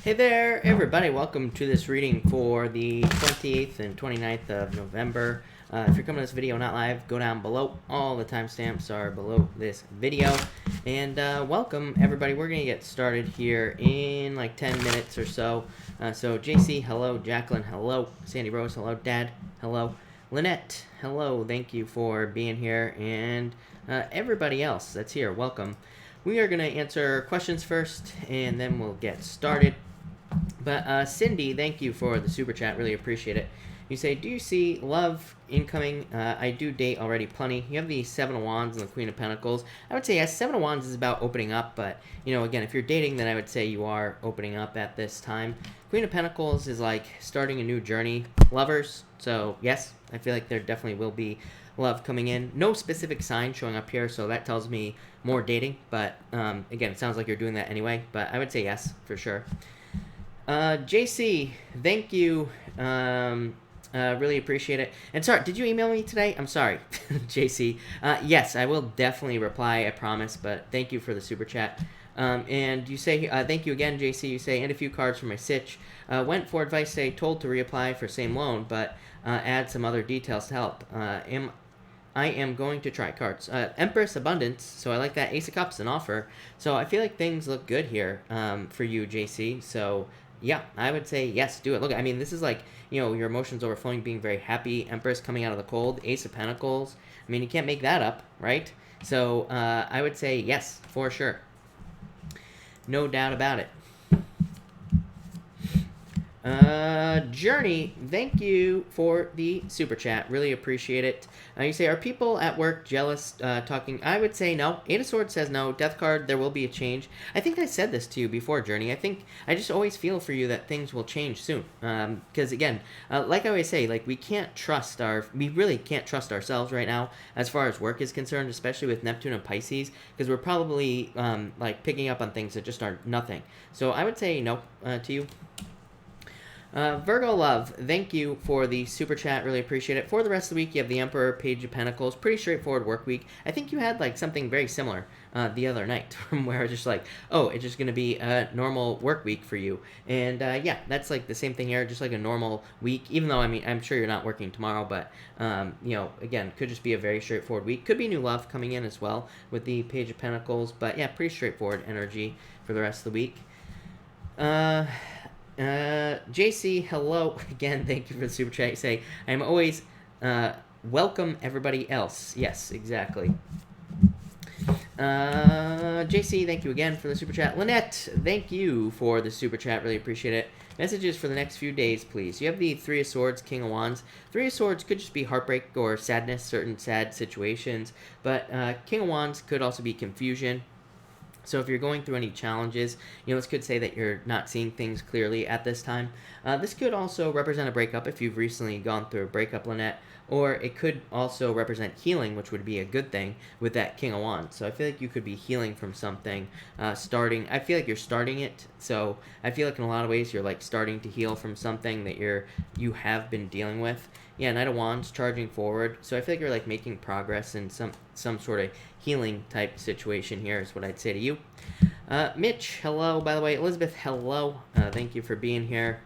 Hey there, everybody. Welcome to this reading for the 28th and 29th of November. If you're coming to this video not live, go down below. All the timestamps are below this video. And welcome, everybody. We're going to get started here in like 10 minutes or so. So JC, hello. Jacqueline, hello. Sandy Rose, hello. Dad, hello. Lynette, hello. Thank you for being here. And everybody else that's here, welcome. We are going to answer questions first, and then we'll get started. But Cindy, thank you for the super chat. Really appreciate it. You say, do you see love incoming? I do date already plenty. You have the Seven of Wands and the Queen of Pentacles. I would say, yes, Seven of Wands is about opening up. But, you know, again, if you're dating, then I would say you are opening up at this time. Queen of Pentacles is like starting a new journey. Lovers. So, yes, I feel like there definitely will be love coming in. No specific sign showing up here, so that tells me more dating. But, again, it sounds like you're doing that anyway. But I would say yes, for sure. JC, thank you. Really appreciate it. And sorry, did you email me today? I'm sorry, JC. Yes, I will definitely reply, I promise, but thank you for the super chat. And you say, thank you again, JC. You say, and a few cards for my sitch. Went for advice, say, told to reapply for same loan, but add some other details to help. I am going to try cards. Empress Abundance, so I like that. Ace of Cups, an offer. So I feel like things look good here for you, JC. So yeah, I would say yes, do it. Look, I mean, this is like, you know, your emotions overflowing, being very happy. Empress coming out of the cold. Ace of Pentacles. I mean, you can't make that up, right? So I would say yes, for sure. No doubt about it. Journey, thank you for the super chat. Really appreciate it. You say, are people at work jealous talking? I would say no. Eight of Swords says no. Death card, there will be a change. I think I said this to you before, Journey. I just always feel for you that things will change soon. Because again, like I always say, like we really can't trust ourselves right now as far as work is concerned, especially with Neptune and Pisces, because we're probably like picking up on things that just are nothing. So I would say no to you. Virgo Love, thank you for the super chat. Really appreciate it. For the rest of the week, you have the Emperor, Page of Pentacles. Pretty straightforward work week. I think you had like something very similar the other night from where I was just like, oh, it's just going to be a normal work week for you. And yeah, that's like the same thing here, just like a normal week. Even though, I mean, I'm sure you're not working tomorrow, but, you know, again, could just be a very straightforward week. Could be new love coming in as well with the Page of Pentacles. But yeah, pretty straightforward energy for the rest of the week. JC, hello again. Thank you for the super chat. You say, I'm always welcome everybody else. Yes, exactly. JC, thank you again for the super chat. Lynette, thank you for the super chat. Really appreciate it. Messages for the next few days, please. You have the Three of Swords, King of Wands. Three of Swords could just be heartbreak or sadness, certain sad situations. But King of Wands could also be confusion. So if you're going through any challenges, you know, this could say that you're not seeing things clearly at this time. This could also represent a breakup if you've recently gone through a breakup, Lynette. Or it could also represent healing, which would be a good thing with that King of Wands. So I feel like you could be healing from something, I feel like you're starting it. So I feel like in a lot of ways you're like starting to heal from something that you have been dealing with. Yeah, Knight of Wands charging forward. So I feel like you're like making progress in some sort of healing type situation here is what I'd say to you. Mitch, hello, by the way. Elizabeth, hello. Thank you for being here.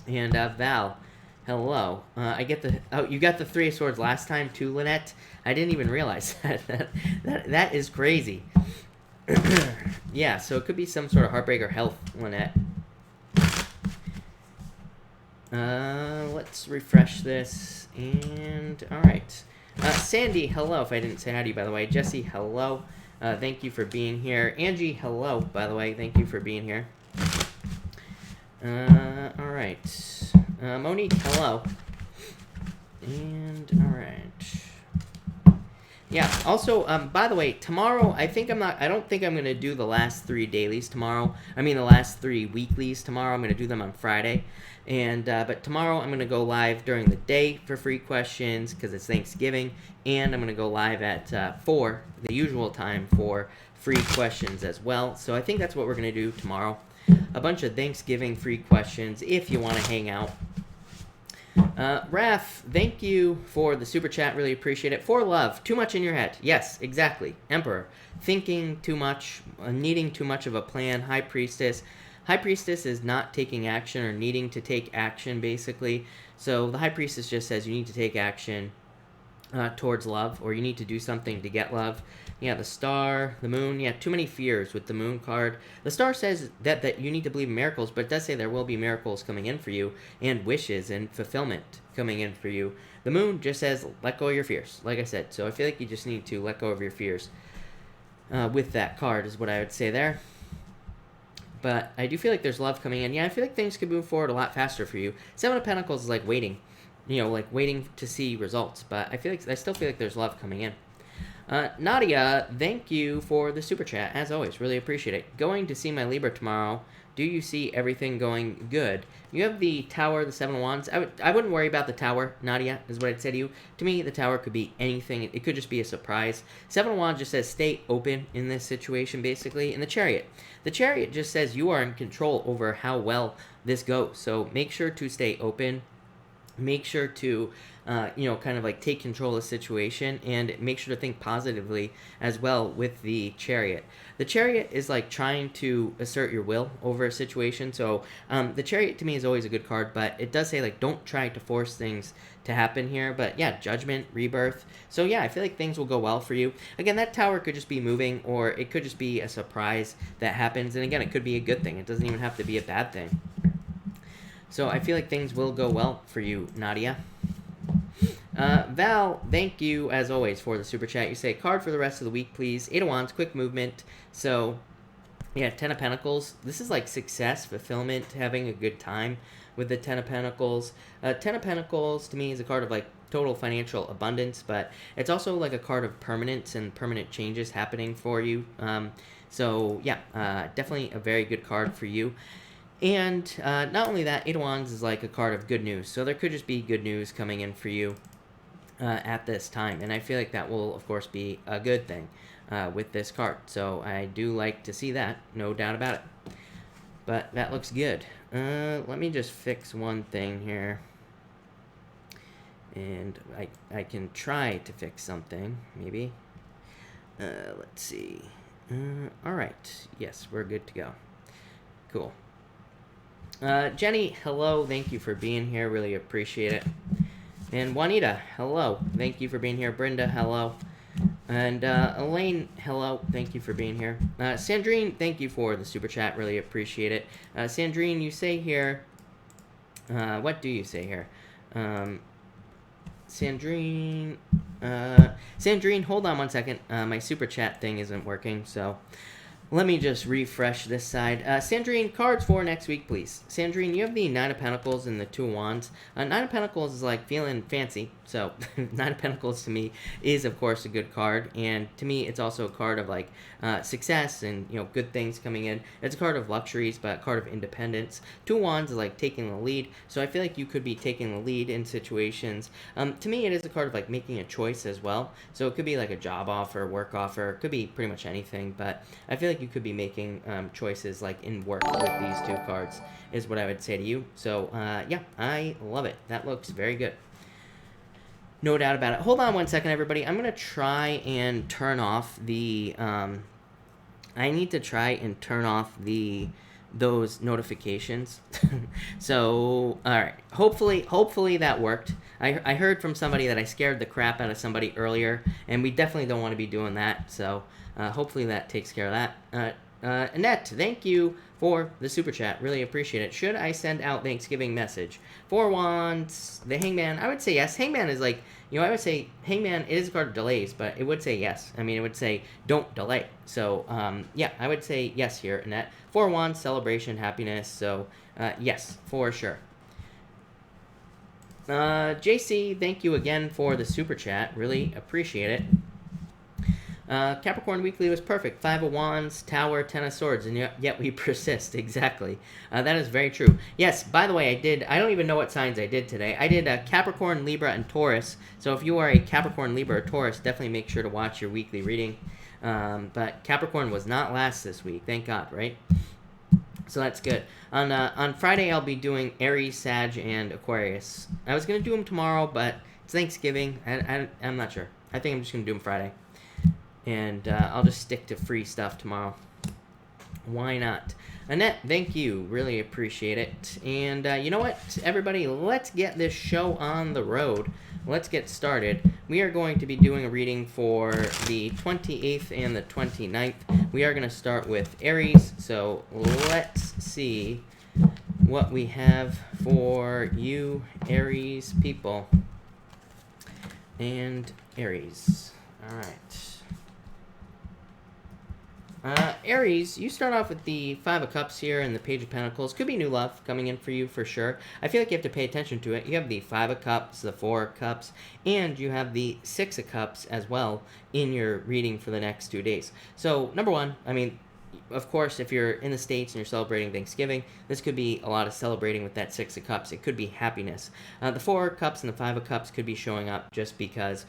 And Val, hello. I get the... Oh, you got the Three of Swords last time too, Lynette? I didn't even realize that. That is crazy. Yeah, so it could be some sort of heartbreak or health, Lynette. Let's refresh this. And, alright. Sandy, hello, if I didn't say hi to you, by the way. Jesse, hello. Thank you for being here. Angie, hello, by the way. Thank you for being here. Alright. Monique, hello. And, alright. Yeah, also, by the way, tomorrow, I don't think I'm going to do the last 3 dailies tomorrow. I mean, the last 3 weeklies tomorrow. I'm going to do them on Friday. And, but tomorrow I'm going to go live during the day for free questions because it's Thanksgiving. And I'm going to go live at 4, the usual time, for free questions as well. So I think that's what we're going to do tomorrow. A bunch of Thanksgiving free questions if you want to hang out. Raph, thank you for the super chat. Really appreciate it. For love, too much in your head. Yes, exactly. Emperor, thinking too much, needing too much of a plan. High Priestess, High Priestess is not taking action or needing to take action, basically. So the High Priestess just says you need to take action towards love, or you need to do something to get love. Yeah, the Star, the Moon. Yeah, too many fears with the Moon card. The Star says that you need to believe in miracles, but it does say there will be miracles coming in for you, and wishes and fulfillment coming in for you. The Moon just says let go of your fears, like I said. So I feel like you just need to let go of your fears with that card is what I would say there. But I do feel like there's love coming in. Yeah, I feel like things could move forward a lot faster for you. Seven of Pentacles is like waiting. You know, like waiting to see results. But I still feel like there's love coming in. Nadia, thank you for the super chat. As always, really appreciate it. Going to see my Libra tomorrow. Do you see everything going good? You have the Tower, the Seven of Wands. I wouldn't worry about the Tower, Nadia, is what I'd say to you. To me, the Tower could be anything. It could just be a surprise. Seven of Wands just says stay open in this situation, basically. And the Chariot. The Chariot just says you are in control over how well this goes. So make sure to stay open. Make sure to, kind of like take control of the situation, and make sure to think positively as well with the Chariot. The Chariot is like trying to assert your will over a situation. So the Chariot to me is always a good card, but it does say like don't try to force things to happen here. But yeah, Judgment, Rebirth. So yeah, I feel like things will go well for you. Again, that Tower could just be moving, or it could just be a surprise that happens. And again, it could be a good thing. It doesn't even have to be a bad thing. So I feel like things will go well for you, Nadia. Val, thank you, as always, for the super chat. You say, card for the rest of the week, please. Eight of Wands, quick movement. So, yeah, Ten of Pentacles. This is like success, fulfillment, having a good time with the Ten of Pentacles. Ten of Pentacles, to me, is a card of, like, total financial abundance, but it's also, like, a card of permanence and permanent changes happening for you. So, yeah, definitely a very good card for you. And not only that, Eight of Wands is like a card of good news. So there could just be good news coming in for you at this time. And I feel like that will, of course, be a good thing with this card. So I do like to see that, no doubt about it. But that looks good. Let me just fix one thing here. And I can try to fix something, maybe. Let's see. All right. Yes, we're good to go. Cool. Jenny, hello. Thank you for being here. Really appreciate it. And Juanita, hello. Thank you for being here. Brenda, hello. And Elaine, hello. Thank you for being here. Sandrine, thank you for the super chat. Really appreciate it. Sandrine, you say here... what do you say here? Sandrine... Sandrine, hold on one second. My super chat thing isn't working, so... Let me just refresh this side. Sandrine, cards for next week, please. Sandrine, you have the Nine of Pentacles and the Two of Wands. Nine of Pentacles is like feeling fancy. So, Nine of Pentacles to me is, of course, a good card. And to me, it's also a card of like success and, good things coming in. It's a card of luxuries, but a card of independence. Two of Wands is like taking the lead. So, I feel like you could be taking the lead in situations. To me, it is a card of like making a choice as well. So, it could be like a job offer, work offer. It could be pretty much anything. But I feel like you could be making choices like in work with these two cards is what I would say to you. So yeah, I love it. That looks very good. No doubt about it. Hold on one second, everybody. I'm going to try and turn off the... I need to try and turn off those notifications. So, all right. Hopefully that worked. I heard from somebody that I scared the crap out of somebody earlier, and we definitely don't want to be doing that. So, hopefully that takes care of that. Annette, thank you for the super chat. Really appreciate it. Should I send out Thanksgiving message? Four Wands, the Hangman. I would say yes. Hangman is like, I would say Hangman, it is a card of delays, but it would say yes. I mean, it would say don't delay. So, yeah, I would say yes here, Annette. Four Wands, celebration, happiness. So, yes, for sure. JC, thank you again for the super chat. Really appreciate it. Capricorn Weekly was perfect. Five of Wands, Tower, Ten of Swords, and yet we persist. Exactly. That is very true. Yes, by the way, I don't even know what signs I did today. I did Capricorn, Libra, and Taurus. So if you are a Capricorn, Libra, or Taurus, definitely make sure to watch your weekly reading. But Capricorn was not last this week. Thank God, right? So that's good. On Friday, I'll be doing Aries, Sag, and Aquarius. I was going to do them tomorrow, but it's Thanksgiving. I'm not sure. I think I'm just going to do them Friday. And I'll just stick to free stuff tomorrow. Why not? Annette, thank you. Really appreciate it. And you know what, everybody? Let's get this show on the road. Let's get started. We are going to be doing a reading for the 28th and the 29th. We are going to start with Aries. So let's see what we have for you, Aries people. And Aries. All right. Aries, you start off with the Five of Cups here and the Page of Pentacles. Could be new love coming in for you for sure. I feel like you have to pay attention to it. You have the Five of Cups, the Four of Cups, and you have the Six of Cups as well in your reading for the next 2 days. So, number one, I mean, of course, if you're in the States and you're celebrating Thanksgiving, this could be a lot of celebrating with that Six of Cups. It could be happiness. The Four of Cups and the Five of Cups could be showing up just because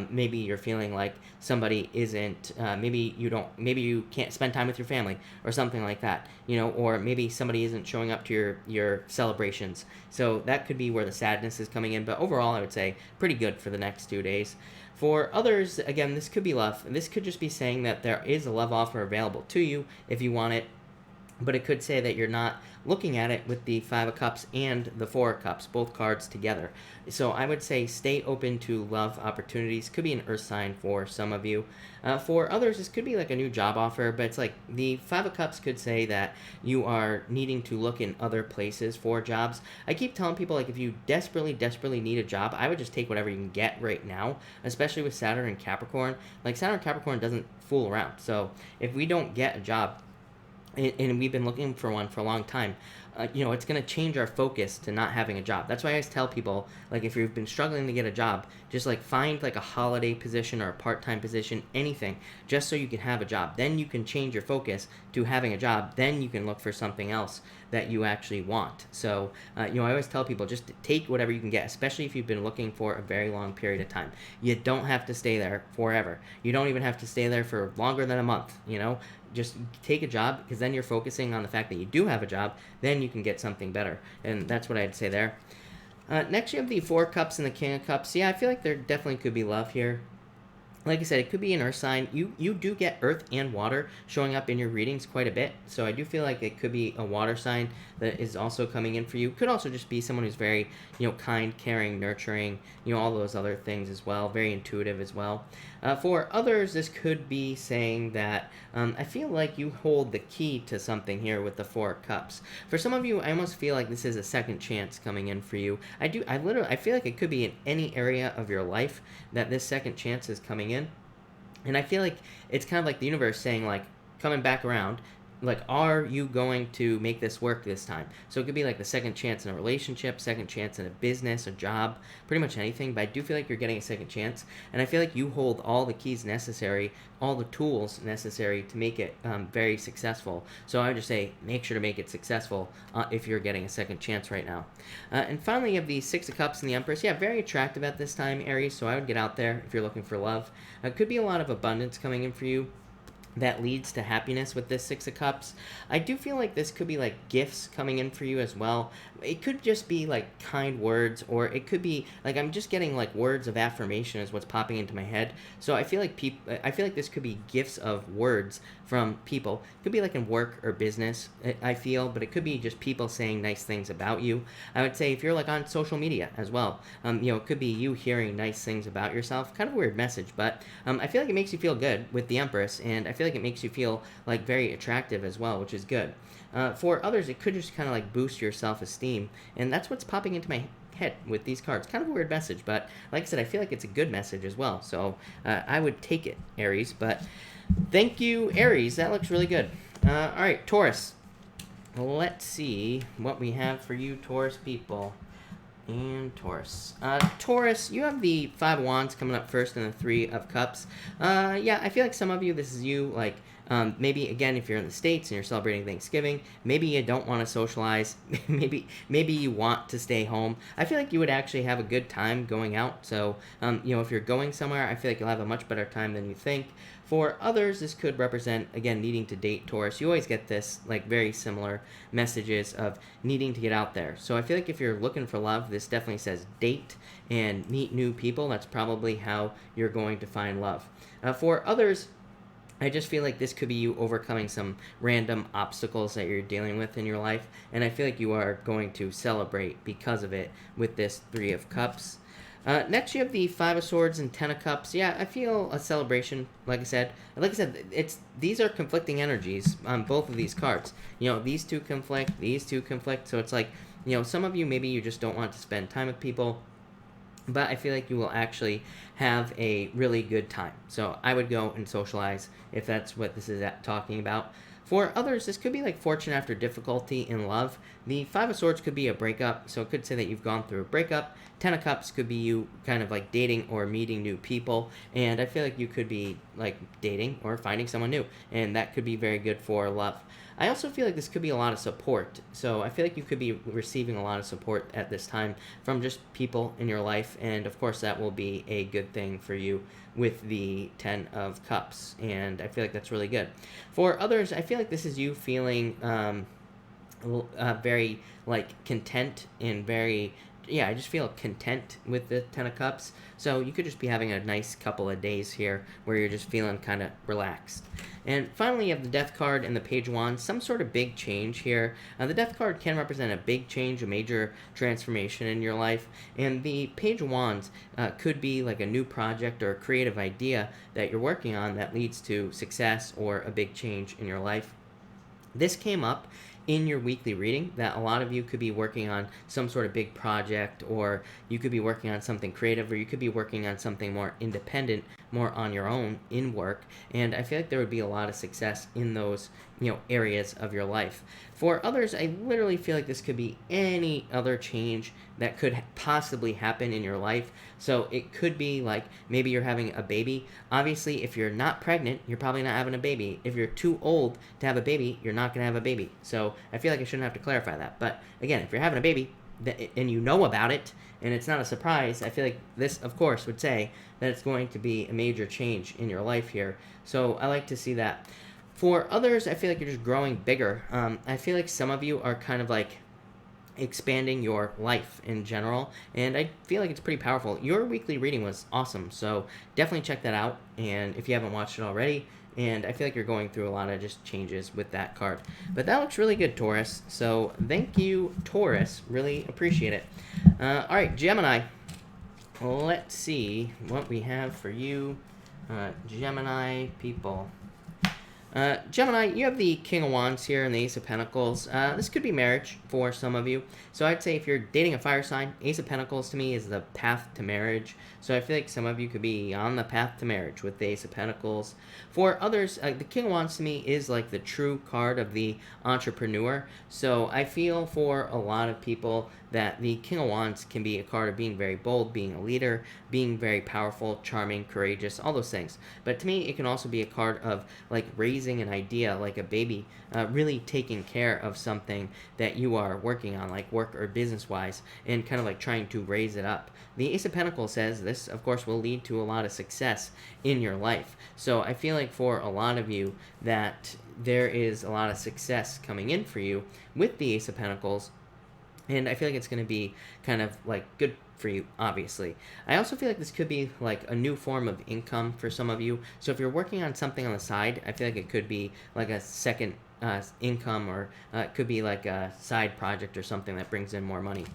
maybe you're feeling like somebody isn't, maybe you can't spend time with your family or something like that, you know, or maybe somebody isn't showing up to your celebrations. So that could be where the sadness is coming in. But overall, I would say pretty good for the next 2 days. For others, again, this could be love. This could just be saying that there is a love offer available to you if you want it, but it could say that you're not looking at it with the Five of Cups and the Four of Cups, both cards together. So I would say stay open to love opportunities. Could be an earth sign for some of you. For others, this could be like a new job offer, but it's like the Five of Cups could say that you are needing to look in other places for jobs. I keep telling people, like, if you desperately need a job, I would just take whatever you can get right now, especially with Saturn and Capricorn. Like, Saturn and Capricorn doesn't fool around. So if we don't get a job, and we've been looking for one for a long time, you know, it's going to change our focus to not having a job. That's why I always tell people, like, if you've been struggling to get a job, just, like, find, like, a holiday position or a part-time position, anything, just so you can have a job. Then you can change your focus to having a job. Then you can look for something else that you actually want. So, you know, I always tell people, just take whatever you can get, especially if you've been looking for a very long period of time. You don't have to stay there forever. You don't even have to stay there for longer than a month, you know? Just take a job, because then you're focusing on the fact that you do have a job. Then you can get something better. And that's what I'd say there. Next, you have the Four Cups and the King of Cups. Yeah, I feel like there definitely could be love here. Like I said, it could be an earth sign. You do get earth and water showing up in your readings quite a bit. So I do feel like it could be a water sign that is also coming in for you. Could also just be someone who's very, you know, kind, caring, nurturing, you know, all those other things as well. Very intuitive as well. For others, this could be saying that I feel like you hold the key to something here with the Four of Cups. For some of you, I almost feel like this is a second chance coming in for you. I feel like it could be in any area of your life that this second chance is coming in. And I feel like it's kind of like the universe saying, like, coming back around, like, are you going to make this work this time? So it could be like the second chance in a relationship, second chance in a business, a job, pretty much anything. But I do feel like you're getting a second chance. And I feel like you hold all the keys necessary, all the tools necessary to make it very successful. So I would just say, make sure to make it successful if you're getting a second chance right now. And finally, you have the Six of Cups and the Empress. Yeah, very attractive at this time, Aries. So I would get out there if you're looking for love. Could be a lot of abundance coming in for you that leads to happiness with this Six of Cups. I do feel like this could be like gifts coming in for you as well. It could just be like kind words, or it could be like, I'm just getting like words of affirmation is what's popping into my head. So I feel like this could be gifts of words from people. It could be like in work or business, I feel, but it could be just people saying nice things about you. I would say if you're like on social media as well, you know, it could be you hearing nice things about yourself. Kind of a weird message, but I feel like it makes you feel good with the Empress, and I feel like it makes you feel like very attractive as well, which is good. For others, it could just kind of like boost your self-esteem, and that's what's popping into my head with these cards. Kind of a weird message, but like I said, I feel like it's a good message as well. So I would take it, Aries. But thank you, Aries. That looks really good. All right, Taurus. Let's see what we have for you, Taurus people. And Taurus. Taurus, you have the Five of Wands coming up first and the Three of Cups. Yeah, I feel like some of you, this is you, like, maybe, again, if you're in the States and you're celebrating Thanksgiving, maybe you don't want to socialize. maybe you want to stay home. I feel like you would actually have a good time going out. So, you know, if you're going somewhere, I feel like you'll have a much better time than you think. For others, this could represent, again, needing to date, Taurus. You always get this, like, very similar messages of needing to get out there. So I feel like if you're looking for love, this definitely says date and meet new people. That's probably how you're going to find love. For others, I just feel like this could be you overcoming some random obstacles that you're dealing with in your life, and I feel like you are going to celebrate because of it with this Three of Cups. Next, you have the Five of Swords and Ten of Cups. Yeah, I feel a celebration. Like I said, these are conflicting energies on both of these cards. You know, these two conflict, so it's like, you know, some of you maybe you just don't want to spend time with people, but I feel like you will actually have a really good time. So I would go and socialize if that's what this is talking about. For others, this could be like fortune after difficulty in love. The Five of Swords could be a breakup, so it could say that you've gone through a breakup. Ten of Cups could be you kind of like dating or meeting new people, and I feel like you could be like dating or finding someone new, and that could be very good for love. I also feel like this could be a lot of support, so I feel like you could be receiving a lot of support at this time from just people in your life, and of course that will be a good thing for you with the Ten of Cups, and I feel like that's really good. For others, I feel like this is you feeling very like content and very, yeah, I just feel content with the Ten of Cups. So you could just be having a nice couple of days here where you're just feeling kind of relaxed. And finally, you have the Death card and the Page of Wands, some sort of big change here. The Death card can represent a big change, a major transformation in your life. And the Page of Wands could be like a new project or a creative idea that you're working on that leads to success or a big change in your life. This came up in your weekly reading that a lot of you could be working on some sort of big project, or you could be working on something creative, or you could be working on something more independent, more on your own in work, and I feel like there would be a lot of success in those, you know, areas of your life. For others, I literally feel like this could be any other change that could possibly happen in your life. So it could be like maybe you're having a baby. Obviously, if you're not pregnant, you're probably not having a baby. If you're too old to have a baby, you're not going to have a baby. So I feel like I shouldn't have to clarify that. But again, if you're having a baby and you know about it and it's not a surprise, I feel like this, of course, would say that it's going to be a major change in your life here. So I like to see that. For others, I feel like you're just growing bigger. I feel like some of you are kind of like expanding your life in general, and I feel like it's pretty powerful. Your weekly reading was awesome, so definitely check that out, and if you haven't watched it already, and I feel like you're going through a lot of just changes with that card. But that looks really good, Taurus, so thank you, Taurus. Really appreciate it. Alright, Gemini. Let's see what we have for you, Gemini people. Gemini, you have the King of Wands here and the Ace of Pentacles. This could be marriage for some of you. So I'd say if you're dating a fire sign, Ace of Pentacles to me is the path to marriage. So I feel like some of you could be on the path to marriage with the Ace of Pentacles. For others, the King of Wands to me is like the true card of the entrepreneur. So I feel for a lot of people that the King of Wands can be a card of being very bold, being a leader, being very powerful, charming, courageous, all those things. But to me, it can also be a card of like raising an idea, like a baby, really taking care of something that you are working on, like work or business-wise, and kind of like trying to raise it up. The Ace of Pentacles says this, of course, will lead to a lot of success in your life. So I feel like for a lot of you that there is a lot of success coming in for you with the Ace of Pentacles, and I feel like it's going to be kind of like good for you, obviously. I also feel like this could be like a new form of income for some of you. So if you're working on something on the side, I feel like it could be like a second income, or it could be like a side project or something that brings in more money.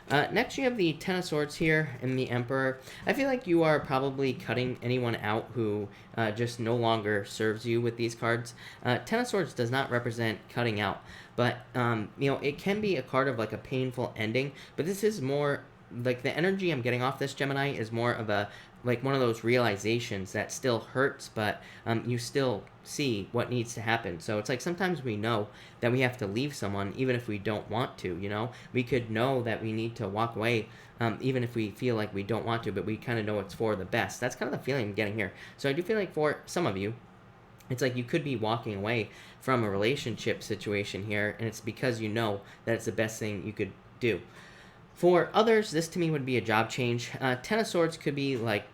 Next, you have the Ten of Swords here and the Emperor. I feel like you are probably cutting anyone out who just no longer serves you with these cards. Ten of Swords does not represent cutting out, but you know, it can be a card of like a painful ending, but this is more like the energy I'm getting off this, Gemini, is more of a like one of those realizations that still hurts, but you still see what needs to happen. So it's like sometimes we know that we have to leave someone even if we don't want to, you know? We could know that we need to walk away even if we feel like we don't want to, but we kind of know it's for the best. That's kind of the feeling I'm getting here. So I do feel like for some of you, it's like you could be walking away from a relationship situation here, and it's because you know that it's the best thing you could do. For others, this to me would be a job change. Ten of Swords could be like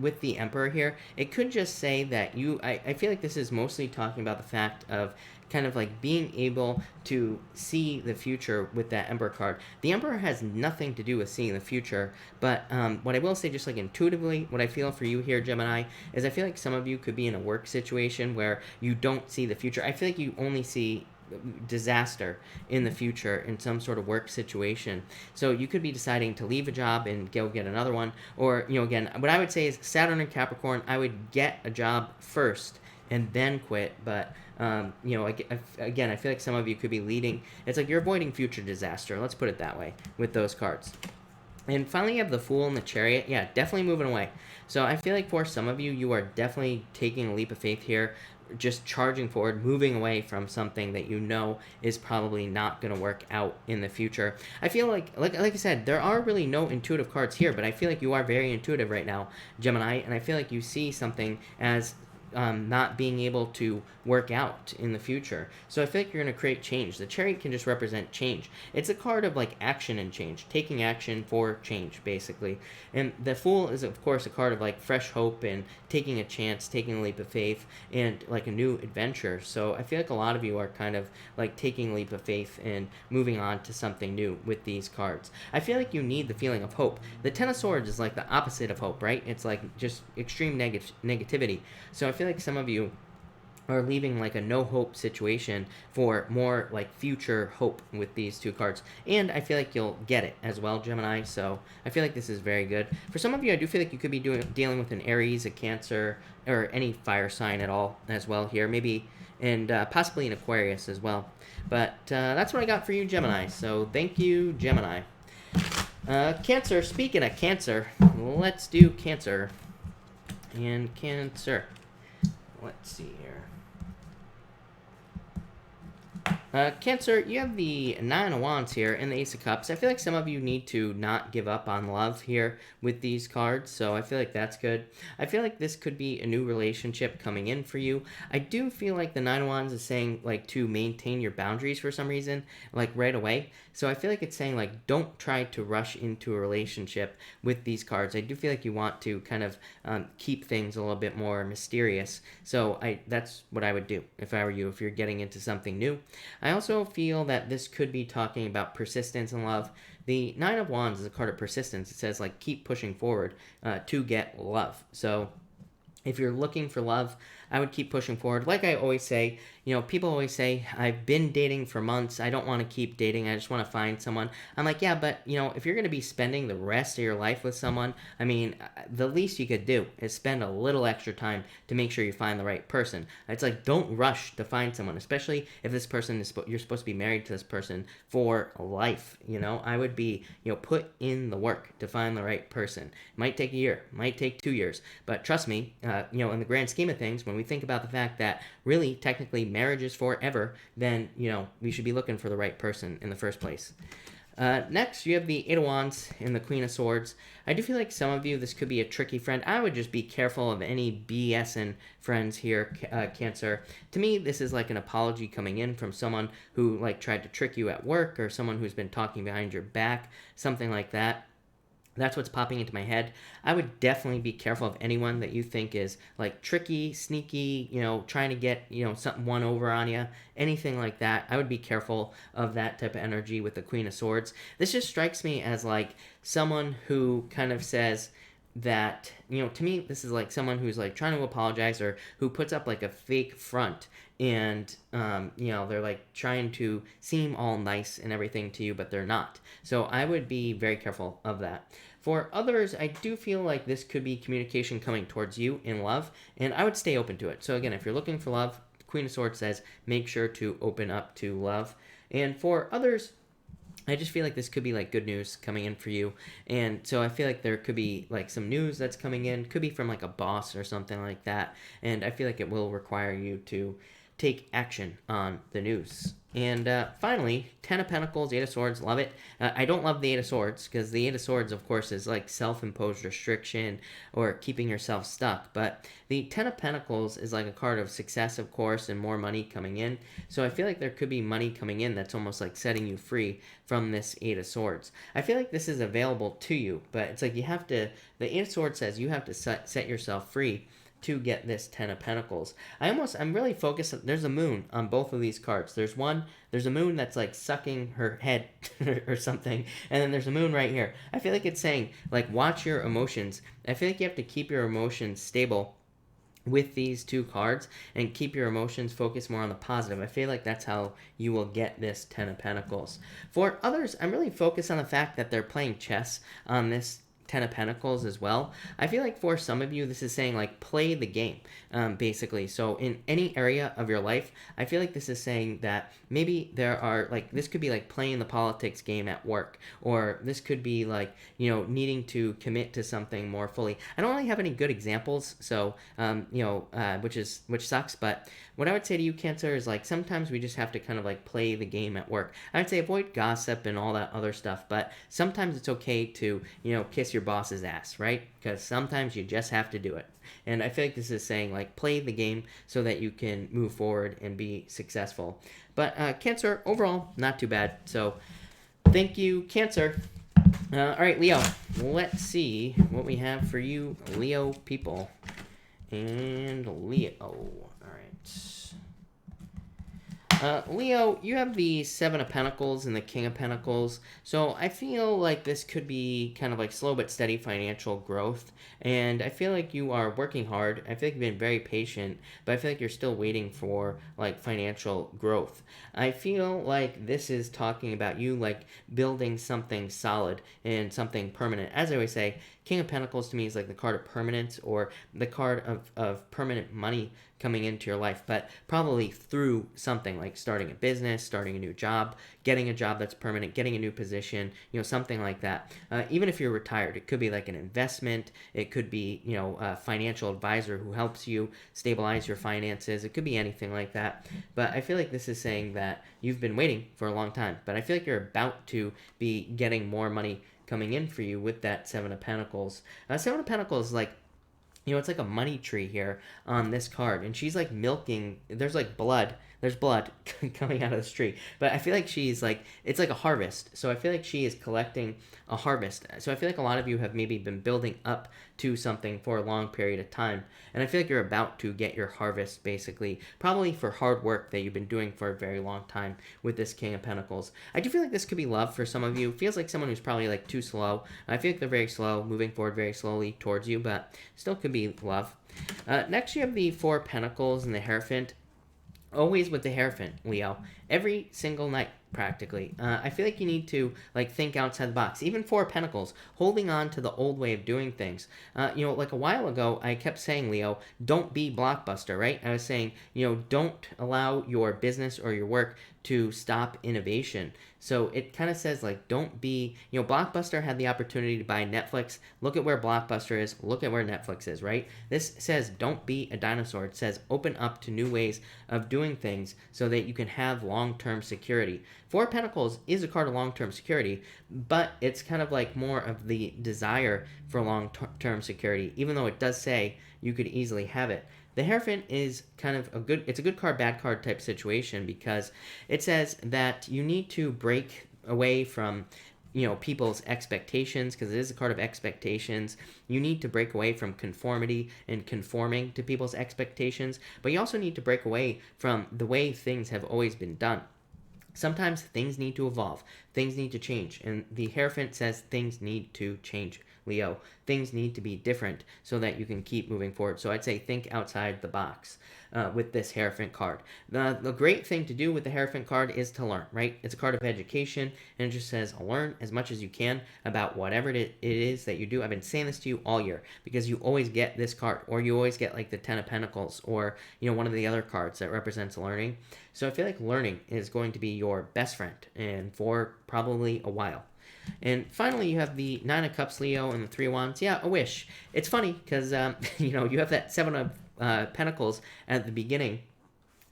with the Emperor here. It could just say that I feel like this is mostly talking about the fact of kind of like being able to see the future with that Emperor card. The Emperor has nothing to do with seeing the future, but what I will say, just like intuitively, what I feel for you here, Gemini, is I feel like some of you could be in a work situation where you don't see the future. I feel like you only see disaster in the future in some sort of work situation. So you could be deciding to leave a job and go get another one, or again, what I would say is Saturn and Capricorn, I would get a job first and then quit. But again, I feel like some of you could be leading, it's like you're avoiding future disaster, let's put it that way, with those cards. And finally, you have the Fool and the Chariot. Yeah, definitely moving away. So I feel like for some of you, you are definitely taking a leap of faith here, just charging forward, moving away from something that you know is probably not going to work out in the future. I feel like I said, there are really no intuitive cards here, but I feel like you are very intuitive right now, Gemini, and I feel like you see something as not being able to work out in the future. So I feel like you're going to create change. The Chariot can just represent change. It's a card of like action and change, taking action for change, basically. And the Fool is, of course, a card of like fresh hope and taking a chance, taking a leap of faith, and like a new adventure. So I feel like a lot of you are kind of like taking a leap of faith and moving on to something new with these cards. I feel like you need the feeling of hope. The Ten of Swords is like the opposite of hope, right? It's like just extreme negativity. So I feel like some of you are leaving like a no hope situation for more like future hope with these two cards, and I feel like you'll get it as well, Gemini. So I feel like this is very good for some of you. I do feel like you could be dealing with an Aries, a Cancer, or any fire sign at all as well here, maybe, and possibly an Aquarius as well. But that's what I got for you, Gemini. So thank you, Gemini. Cancer, speaking of Cancer, let's do Cancer. And Cancer, let's see here. Cancer, you have the Nine of Wands here and the Ace of Cups. I feel like some of you need to not give up on love here with these cards, so I feel like that's good. I feel like this could be a new relationship coming in for you. I do feel like the Nine of Wands is saying like to maintain your boundaries for some reason, like right away. So I feel like it's saying like don't try to rush into a relationship with these cards. I do feel like you want to kind of keep things a little bit more mysterious. So that's what I would do if I were you, if you're getting into something new. I also feel that this could be talking about persistence in love. The Nine of Wands is a card of persistence. It says like keep pushing forward to get love. So if you're looking for love, I would keep pushing forward. Like I always say, people always say, I've been dating for months. I don't want to keep dating. I just want to find someone. I'm like, yeah, but, if you're going to be spending the rest of your life with someone, I mean, the least you could do is spend a little extra time to make sure you find the right person. It's like, don't rush to find someone, especially if this person is, you're supposed to be married to this person for life. I would be, put in the work to find the right person. It might take a year, might take 2 years, but trust me, in the grand scheme of things, when we think about the fact that really technically marriage is forever, then we should be looking for the right person in the first place. Next, you have the Eight of Wands and the Queen of Swords. I do feel like some of you, this could be a tricky friend. I would just be careful of any BSing friends here, Cancer. To me, this is like an apology coming in from someone who like tried to trick you at work, or someone who's been talking behind your back, something like that. That's what's popping into my head. I would definitely be careful of anyone that you think is like tricky, sneaky, trying to get, something one over on you, anything like that. I would be careful of that type of energy with the Queen of Swords. This just strikes me as like someone who kind of says that, to me, this is like someone who's like trying to apologize, or who puts up like a fake front, and they're like trying to seem all nice and everything to you, but they're not. So I would be very careful of that. For others, I do feel like this could be communication coming towards you in love, and I would stay open to it. So again, if you're looking for love, Queen of Swords says make sure to open up to love. And for others, I just feel like this could be like good news coming in for you. And so I feel like there could be like some news that's coming in, could be from like a boss or something like that. And I feel like it will require you to take action on the news. And finally, Ten of Pentacles, Eight of Swords, love it. I don't love the Eight of Swords, because the Eight of Swords, of course, is like self-imposed restriction or keeping yourself stuck. But the Ten of Pentacles is like a card of success, of course, and more money coming in. So I feel like there could be money coming in that's almost like setting you free from this Eight of Swords. I feel like this is available to you, but it's like you have to, the Eight of Swords says you have to set yourself free to get this Ten of Pentacles. I'm really focused. There's a moon on both of these cards. There's a moon that's like sucking her head or something, and then there's a moon right here. I feel like it's saying, like, watch your emotions. I feel like you have to keep your emotions stable with these two cards and keep your emotions focused more on the positive. I feel like that's how you will get this Ten of Pentacles. For others, I'm really focused on the fact that they're playing chess on this Ten of Pentacles as well. I feel like for some of you, this is saying, like, play the game, basically. So in any area of your life, I feel like this is saying that maybe there are, like, this could be like playing the politics game at work, or this could be like, you know, needing to commit to something more fully. I don't really have any good examples, so, which sucks, but what I would say to you, Cancer, is like sometimes we just have to kind of like play the game at work. I would say avoid gossip and all that other stuff, but sometimes it's okay to, you know, kiss your boss's ass, right? Because sometimes you just have to do it. And I feel like this is saying, like, play the game so that you can move forward and be successful. But Cancer, overall, not too bad. So thank you, Cancer. All right, Leo, let's see what we have for you, Leo people. And Leo, all right. Leo, you have the Seven of Pentacles and the King of Pentacles, so I feel like this could be kind of like slow but steady financial growth, and I feel like you are working hard. I feel like you've been very patient, but I feel like you're still waiting for, like, financial growth. I feel like this is talking about you, like, building something solid and something permanent. As I always say, King of Pentacles to me is like the card of permanence, or the card of permanent money coming into your life, but probably through something like starting a business, starting a new job, getting a job that's permanent, getting a new position, you know, something like that. Even if you're retired, it could be like an investment. It could be, you know, a financial advisor who helps you stabilize your finances. It could be anything like that. But I feel like this is saying that you've been waiting for a long time, but I feel like you're about to be getting more money coming in for you with that Seven of Pentacles. Seven of Pentacles, like, you know, it's like a money tree here on this card, and she's like milking. There's like blood. There's blood coming out of this tree, but I feel like she's like, it's like a harvest. So I feel like she is collecting a harvest. So I feel like a lot of you have maybe been building up to something for a long period of time, and I feel like you're about to get your harvest, basically, probably for hard work that you've been doing for a very long time with this King of Pentacles. I do feel like this could be love for some of you. It feels like someone who's probably like too slow. I feel like they're very slow, moving forward very slowly towards you, but still could be love. Next, you have the Four of Pentacles and the Hierophant. Always with the Hierophant, Leo, every single night, practically. I feel like you need to, like, think outside the box. Even Four of Pentacles, holding on to the old way of doing things. You know, like a while ago, I kept saying, Leo, don't be Blockbuster, right? I was saying, you know, don't allow your business or your work to stop innovation. So it kind of says, like, don't be, you know, Blockbuster had the opportunity to buy Netflix. Look at where Blockbuster is. Look at where Netflix is, right? This says, don't be a dinosaur. It says, open up to new ways of doing things so that you can have long-term security. Four of Pentacles is a card of long-term security, but it's kind of like more of the desire for long-term security, even though it does say you could easily have it. The Hierophant is kind of it's a good card, bad card type situation, because it says that you need to break away from, you know, people's expectations, because it is a card of expectations. You need to break away from conformity and conforming to people's expectations, but you also need to break away from the way things have always been done. Sometimes things need to evolve. Things need to change. And the Hierophant says things need to change, Leo. Things need to be different so that you can keep moving forward. So I'd say think outside the box with this Hierophant card. The great thing to do with the Hierophant card is to learn, right? It's a card of education, and it just says learn as much as you can about whatever it is that you do. I've been saying this to you all year, because you always get this card, or you always get like the Ten of Pentacles, or, you know, one of the other cards that represents learning. So I feel like learning is going to be your best friend, and for probably a while. And finally, you have the Nine of Cups, Leo, and the Three of Wands. Yeah, a wish. It's funny because, you know, you have that Seven of Pentacles at the beginning,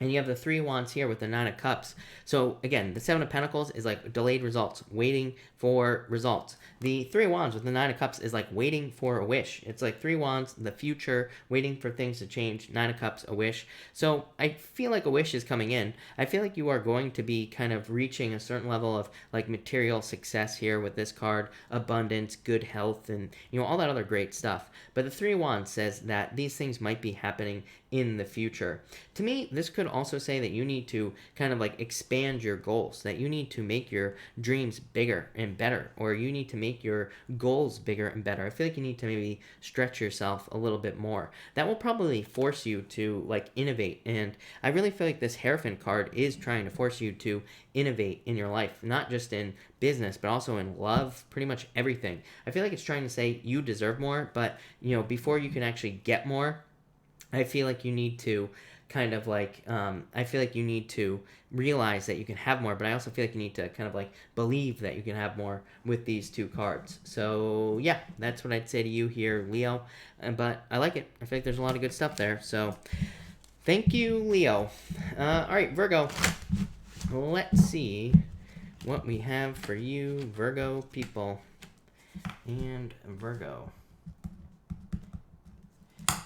And you have the 3 of Wands here with the 9 of Cups. So again, the 7 of Pentacles is like delayed results, waiting for results. The 3 of Wands with the 9 of Cups is like waiting for a wish. It's like 3 Wands, the future, waiting for things to change. 9 of Cups, a wish. So I feel like a wish is coming in. I feel like you are going to be kind of reaching a certain level of like material success here with this card, abundance, good health, and all that other great stuff. But the 3 of Wands says that these things might be happening in the future. To me, this could also say that you need to kind of like expand your goals, that you need to make your dreams bigger and better, or you need to make your goals bigger and better. I feel like you need to maybe stretch yourself a little bit more. That will probably force you to like innovate, and I really feel like this Hierophant card is trying to force you to innovate in your life, not just in business, but also in love, pretty much everything. I feel like it's trying to say you deserve more, but before you can actually get more, I feel like you need to kind of like, I feel like you need to realize that you can have more, but I also feel like you need to kind of like believe that you can have more with these 2 cards. So yeah, that's what I'd say to you here, Leo. But I like it. I feel like there's a lot of good stuff there. So thank you, Leo. All right, Virgo. Let's see what we have for you, Virgo people. And Virgo.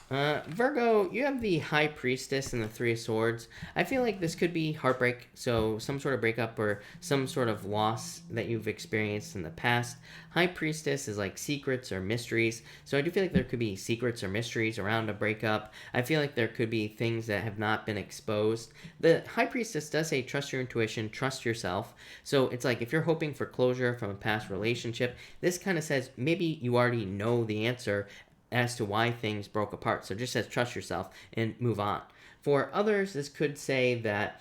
Virgo, you have the High Priestess and the 3 of Swords. I feel like this could be heartbreak, so some sort of breakup or some sort of loss that you've experienced in the past. High Priestess is like secrets or mysteries, so I do feel like there could be secrets or mysteries around a breakup. I feel like there could be things that have not been exposed. The High Priestess does say trust your intuition, trust yourself, so it's like if you're hoping for closure from a past relationship, this kind of says maybe you already know the answer as to why things broke apart. So it just says trust yourself and move on. For others, this could say that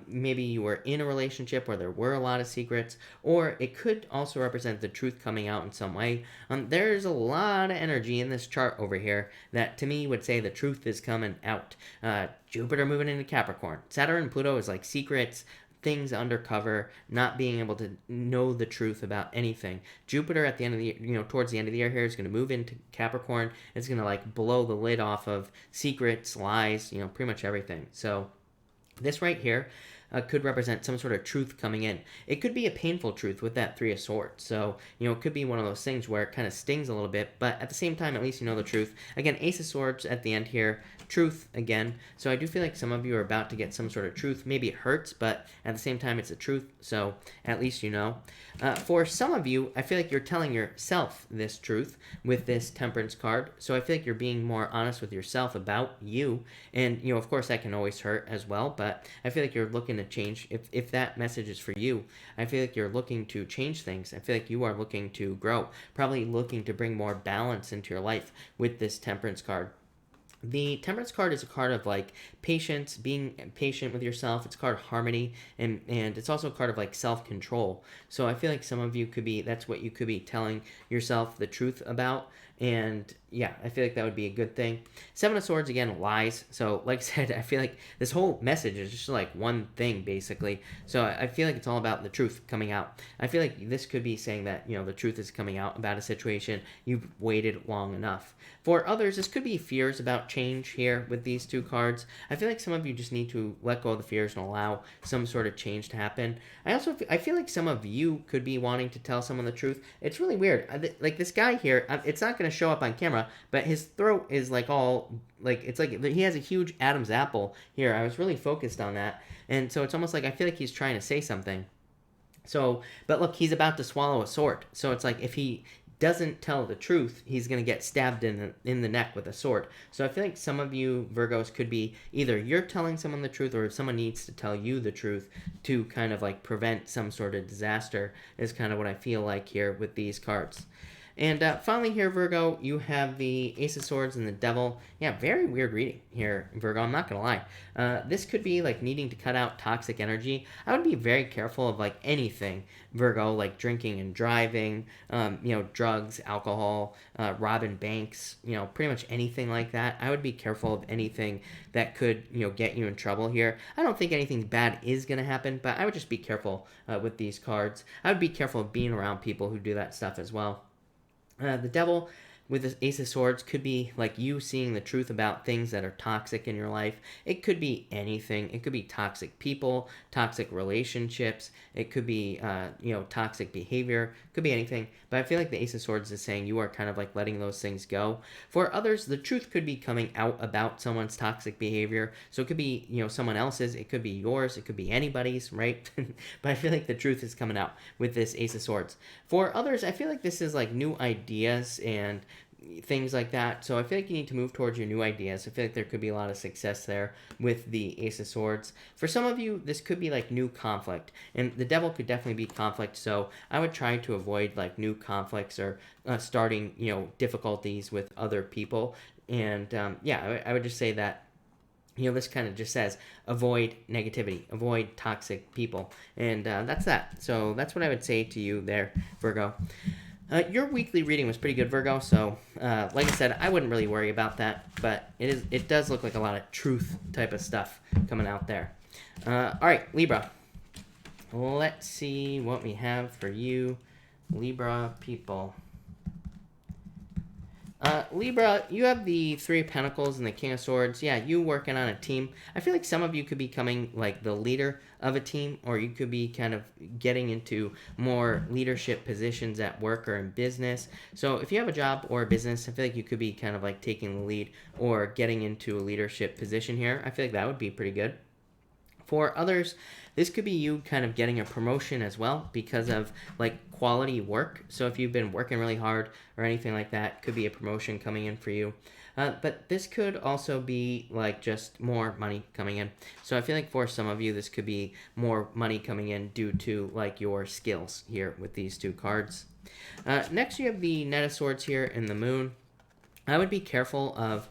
maybe you were in a relationship where there were a lot of secrets, or it could also represent the truth coming out in some way. There's a lot of energy in this chart over here that to me would say the truth is coming out. Jupiter moving into Capricorn. Saturn and Pluto is like secrets, things undercover, not being able to know the truth about anything. Jupiter at the end of the year, towards the end of the year here, is going to move into Capricorn. It's going to like blow the lid off of secrets, lies, pretty much everything. So this right here could represent some sort of truth coming in. It could be a painful truth with that 3 of Swords. So, it could be one of those things where it kind of stings a little bit, but at the same time, at least you know the truth. Again, Ace of Swords at the end here, truth again. So I do feel like some of you are about to get some sort of truth. Maybe it hurts, but at the same time, it's a truth. So at least you know. For some of you, I feel like you're telling yourself this truth with this Temperance card. So I feel like you're being more honest with yourself about you. And, of course, that can always hurt as well. But I feel like you're looking to change. If that message is for you, I feel like you're looking to change things. I feel like you are looking to grow. Probably looking to bring more balance into your life with this Temperance card. The Temperance card is a card of like patience, being patient with yourself. It's a card of harmony, and it's also a card of like self-control. So I feel like some of you could be, that's what you could be telling yourself the truth about. And yeah, I feel like that would be a good thing. 7 of Swords, again, lies. So like I said, I feel like this whole message is just like one thing, basically. So I feel like it's all about the truth coming out. I feel like this could be saying that, the truth is coming out about a situation. You've waited long enough. For others, this could be fears about change here with these 2 cards. I feel like some of you just need to let go of the fears and allow some sort of change to happen. I feel like some of you could be wanting to tell someone the truth. It's really weird. Like this guy here, it's not going to show up on camera, but his throat is like all like, it's like he has a huge Adam's apple here. I was really focused on that, and so it's almost like I feel like he's trying to say something. So, but look, he's about to swallow a sword. So it's like if he doesn't tell the truth, he's going to get stabbed in the neck with a sword. So I feel like some of you Virgos could be either you're telling someone the truth, or if someone needs to tell you the truth to kind of like prevent some sort of disaster, is kind of what I feel like here with these cards. And finally here, Virgo, you have the Ace of Swords and the Devil. Yeah, very weird reading here, Virgo. I'm not going to lie. This could be like needing to cut out toxic energy. I would be very careful of like anything, Virgo, like drinking and driving, drugs, alcohol, robbing banks, pretty much anything like that. I would be careful of anything that could, get you in trouble here. I don't think anything bad is going to happen, but I would just be careful with these cards. I would be careful of being around people who do that stuff as well. The Devil, with the Ace of Swords could be like you seeing the truth about things that are toxic in your life. It could be anything. It could be toxic people, toxic relationships. It could be, toxic behavior. It could be anything. But I feel like the Ace of Swords is saying you are kind of like letting those things go. For others, the truth could be coming out about someone's toxic behavior. So it could be, someone else's. It could be yours. It could be anybody's, right? But I feel like the truth is coming out with this Ace of Swords. For others, I feel like this is like new ideas and things like that. So I feel like you need to move towards your new ideas. I feel like there could be a lot of success there with the Ace of Swords. For some of you, this could be like new conflict, and the Devil could definitely be conflict. So I would try to avoid like new conflicts or starting, difficulties with other people. And I would just say that, this kind of just says avoid negativity, avoid toxic people. And that's that. So that's what I would say to you there, Virgo. Your weekly reading was pretty good, Virgo, so like I said, I wouldn't really worry about that, but it does look like a lot of truth type of stuff coming out there. All right, Libra. Let's see what we have for you, Libra people. Libra, you have the Three of Pentacles and the King of Swords. Yeah, you working on a team. I feel like some of you could be becoming like the leader of a team, or you could be kind of getting into more leadership positions at work or in business. So if you have a job or a business, I feel like you could be kind of like taking the lead or getting into a leadership position here. I feel like that would be pretty good. For others, this could be you kind of getting a promotion as well because of like quality work. So if you've been working really hard or anything like that, could be a promotion coming in for you. But this could also be like just more money coming in. So I feel like for some of you, this could be more money coming in due to like your skills here with these two cards. Next, you have the Knight of Swords here and the Moon. I would be careful of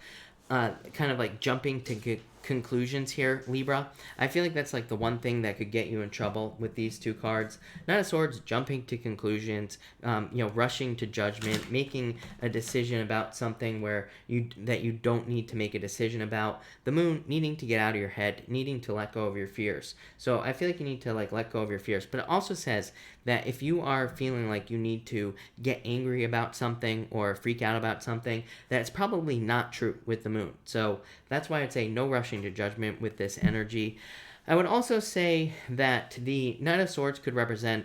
kind of like jumping to conclusions here, Libra. I feel like that's like the one thing that could get you in trouble with these two cards. Knight of Swords, jumping to conclusions, rushing to judgment, making a decision about something where you don't need to make a decision about. The Moon, needing to get out of your head, needing to let go of your fears. So I feel like you need to like let go of your fears. But it also says that if you are feeling like you need to get angry about something or freak out about something, that's probably not true with the Moon. So that's why I'd say no rushing to judgment with this energy. I would also say that the Knight of Swords could represent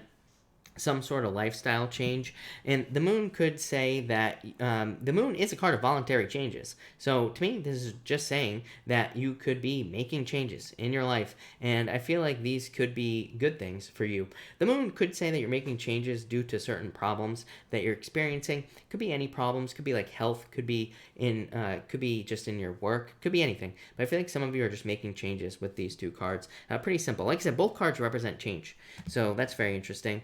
some sort of lifestyle change, and the Moon could say that the Moon is a card of voluntary changes. So to me, this is just saying that you could be making changes in your life, and I feel like these could be good things for you. The Moon could say that you're making changes due to certain problems that you're experiencing. Could be any problems, could be like health, could be just in your work, could be anything. But I feel like some of you are just making changes with these two cards. Pretty simple. Like I said, both cards represent change, so that's very interesting.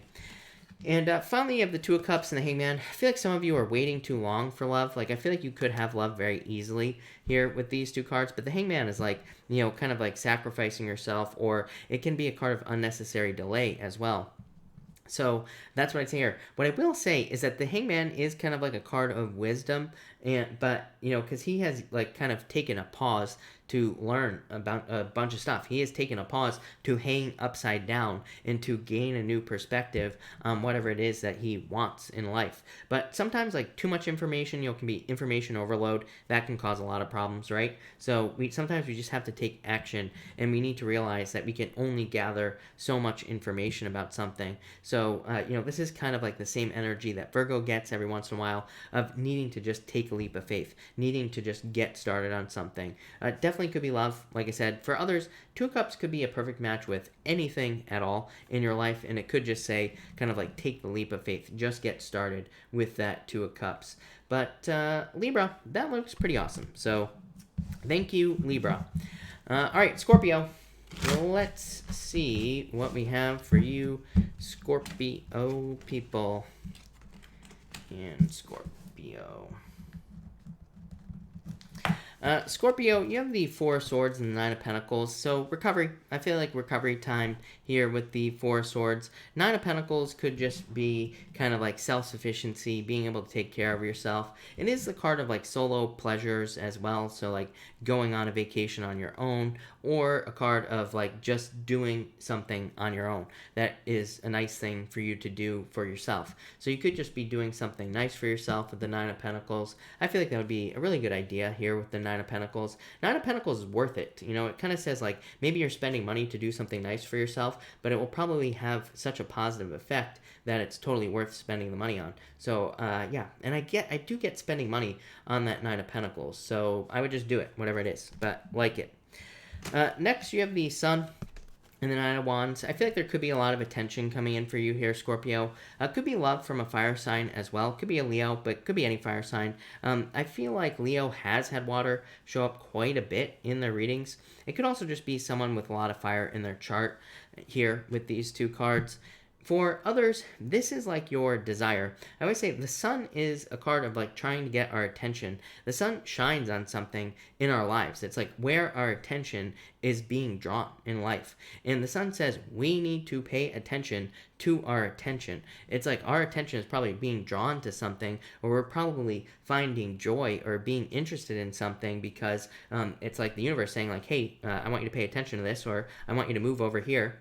And finally, you have the Two of Cups and the Hangman. I feel like some of you are waiting too long for love. Like, I feel like you could have love very easily here with these two cards. But the Hangman is like, kind of like sacrificing yourself. Or it can be a card of unnecessary delay as well. So that's what I'd say here. What I will say is that the Hangman is kind of like a card of wisdom. But because he has like kind of taken a pause to learn about a bunch of stuff. He has taken a pause to hang upside down and to gain a new perspective on whatever it is that he wants in life. But sometimes like too much information, can be information overload. That can cause a lot of problems, right? So sometimes we just have to take action, and we need to realize that we can only gather so much information about something. So, this is kind of like the same energy that Virgo gets every once in a while of needing to just take a leap of faith, needing to just get started on something. Definitely could be love, like I said. For others, Two of Cups could be a perfect match with anything at all in your life, and it could just say kind of like take the leap of faith, just get started with that Two of Cups. But Libra, that looks pretty awesome. So thank you, Libra. All right, Scorpio. Let's see what we have for you, Scorpio people. And Scorpio. Scorpio, you have the Four of Swords and the Nine of Pentacles, so recovery. I feel like recovery time here with the Four of Swords. Nine of Pentacles could just be kind of like self-sufficiency, being able to take care of yourself. It is the card of like solo pleasures as well, so like going on a vacation on your own, or a card of like just doing something on your own. That is a nice thing for you to do for yourself. So you could just be doing something nice for yourself with the Nine of Pentacles. I feel like that would be a really good idea here with the Nine of Pentacles. Nine of Pentacles is worth it. You know, it kind of says like maybe you're spending money to do something nice for yourself, but it will probably have such a positive effect that it's totally worth spending the money on. So yeah, and I do get spending money on that Nine of Pentacles, so I would just do it, whatever it is, but like it. Next, you have the Sun and the Nine of Wands. I feel like there could be a lot of attention coming in for you here, Scorpio. Could be love from a fire sign as well. Could be a Leo, but could be any fire sign. I feel like Leo has had water show up quite a bit in their readings. It could also just be someone with a lot of fire in their chart here with these two cards. For others, this is like your desire. I always say the sun is a card of like trying to get our attention. The sun shines on something in our lives. It's like where our attention is being drawn in life. And the sun says we need to pay attention to our attention. It's like our attention is probably being drawn to something, or we're probably finding joy or being interested in something because it's like the universe saying like, hey, I want you to pay attention to this, or I want you to move over here.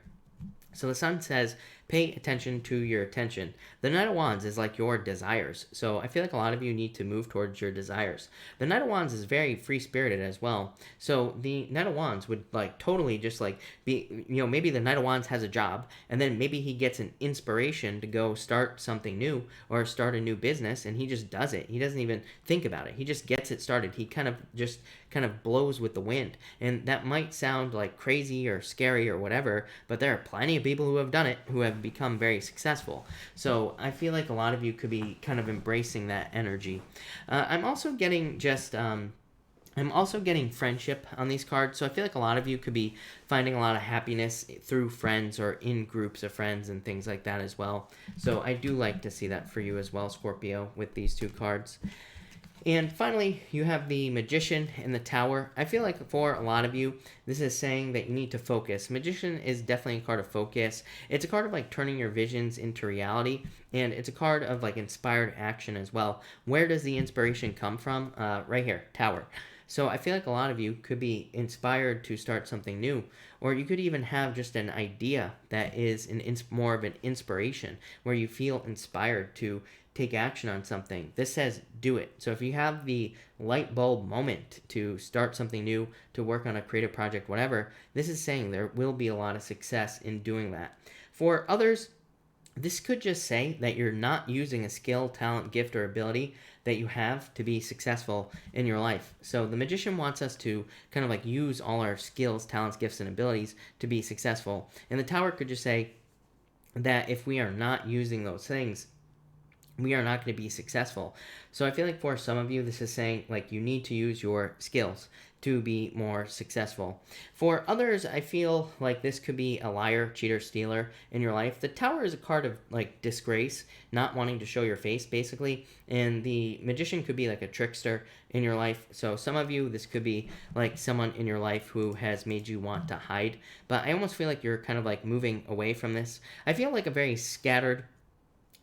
So the sun says, pay attention to your attention. The Knight of Wands is like your desires. So I feel like a lot of you need to move towards your desires. The Knight of Wands is very free-spirited as well. So the Knight of Wands would like totally just like be, you know, maybe the Knight of Wands has a job and then maybe he gets an inspiration to go start something new or start a new business and he just does it. He doesn't even think about it. He just gets it started. He kind of blows with the wind. And that might sound like crazy or scary or whatever, but there are plenty of people who have done it who have become very successful. So I feel like a lot of you could be kind of embracing that energy. I'm also getting friendship on these cards, so I feel like a lot of you could be finding a lot of happiness through friends or in groups of friends and things like that as well. So I do like to see that for you as well, Scorpio, with these two cards. And finally, you have the Magician and the Tower. I feel like for a lot of you, this is saying that you need to focus. Magician is definitely a card of focus. It's a card of like turning your visions into reality. And it's a card of like inspired action as well. Where does the inspiration come from? Right here, Tower. So I feel like a lot of you could be inspired to start something new. Or you could even have just an idea that is more of an inspiration, where you feel inspired to take action on something. This says do it. So if you have the light bulb moment to start something new, to work on a creative project, whatever, this is saying there will be a lot of success in doing that. For others, this could just say that you're not using a skill, talent, gift, or ability that you have to be successful in your life. So the Magician wants us to kind of like use all our skills, talents, gifts, and abilities to be successful. And the Tower could just say that if we are not using those things, we are not going to be successful. So I feel like for some of you, this is saying like you need to use your skills to be more successful. For others, I feel like this could be a liar, cheater, stealer in your life. The Tower is a card of like disgrace, not wanting to show your face basically. And the Magician could be like a trickster in your life. So some of you, this could be like someone in your life who has made you want to hide. But I almost feel like you're kind of like moving away from this. I feel like a very scattered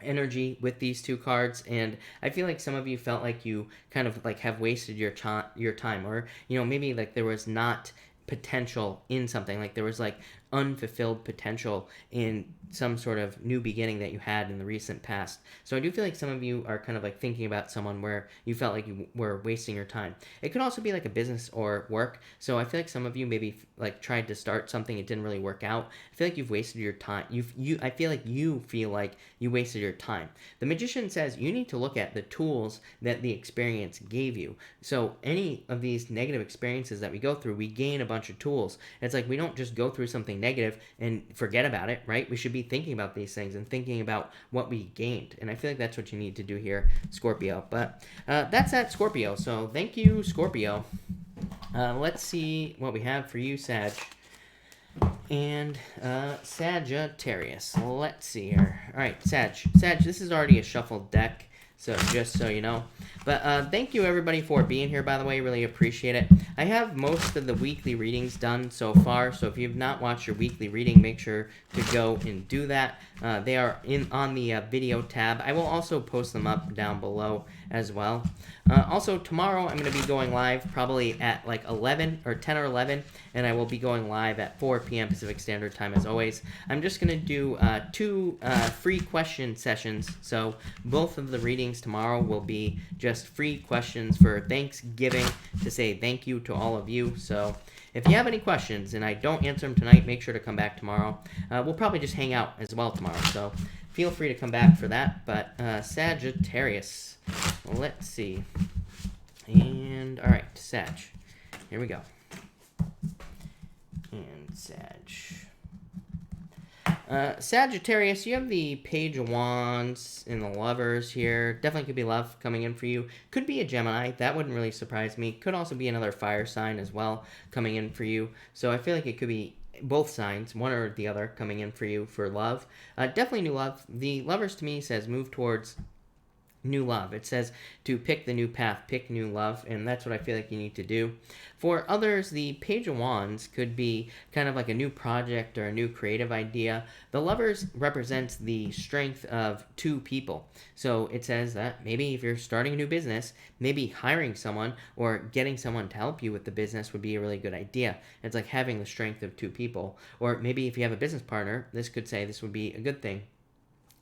energy with these two cards, and I feel like some of you felt like you kind of like have wasted your time, or you know, maybe like there was not potential in something, like there was like unfulfilled potential in some sort of new beginning that you had in the recent past. So I do feel like some of you are kind of like thinking about someone where you felt like you were wasting your time. It could also be like a business or work. So I feel like some of you maybe like tried to start something, it didn't really work out. I feel like you've wasted your time. I feel like you wasted your time. The Magician says you need to look at the tools that the experience gave you. So any of these negative experiences that we go through, we gain a bunch of tools. It's like we don't just go through something negative and forget about it, right? We should be thinking about these things and thinking about what we gained. And I feel like that's what you need to do here, Scorpio. But that's that, Scorpio. So thank you, Scorpio. Let's see what we have for you, Sag. And Sagittarius. Let's see here. All right, Sag, this is already a shuffled deck. So just so you know. But thank you everybody for being here, by the way. Really appreciate it. I have most of the weekly readings done so far. So if you've not watched your weekly reading, make sure to go and do that. They are on the video tab. I will also post them up down below as well. Also, tomorrow I'm going to be going live probably at like 11 or 10 or 11, and I will be going live at 4 p.m. Pacific Standard Time as always. I'm just going to do 2 free question sessions, so both of the readings tomorrow will be just free questions for Thanksgiving to say thank you to all of you. So if you have any questions and I don't answer them tonight, make sure to come back tomorrow. We'll probably just hang out as well tomorrow, so feel free to come back for that. But Sagittarius, let's see. And all right, Sag, here we go. And Sag. Sagittarius, you have the Page of Wands and the Lovers here. Definitely could be love coming in for you. Could be a Gemini. That wouldn't really surprise me. Could also be another fire sign as well coming in for you. So I feel like it could be both signs, one or the other, coming in for you for love. Definitely new love. The Lovers to me says move towards new love. It says to pick the new path, pick new love, and that's what I feel like you need to do. For others, the Page of Wands could be kind of like a new project or a new creative idea. The Lovers represents the strength of 2 people. So it says that maybe if you're starting a new business, maybe hiring someone or getting someone to help you with the business would be a really good idea. It's like having the strength of 2 people. Or maybe if you have a business partner, this could say this would be a good thing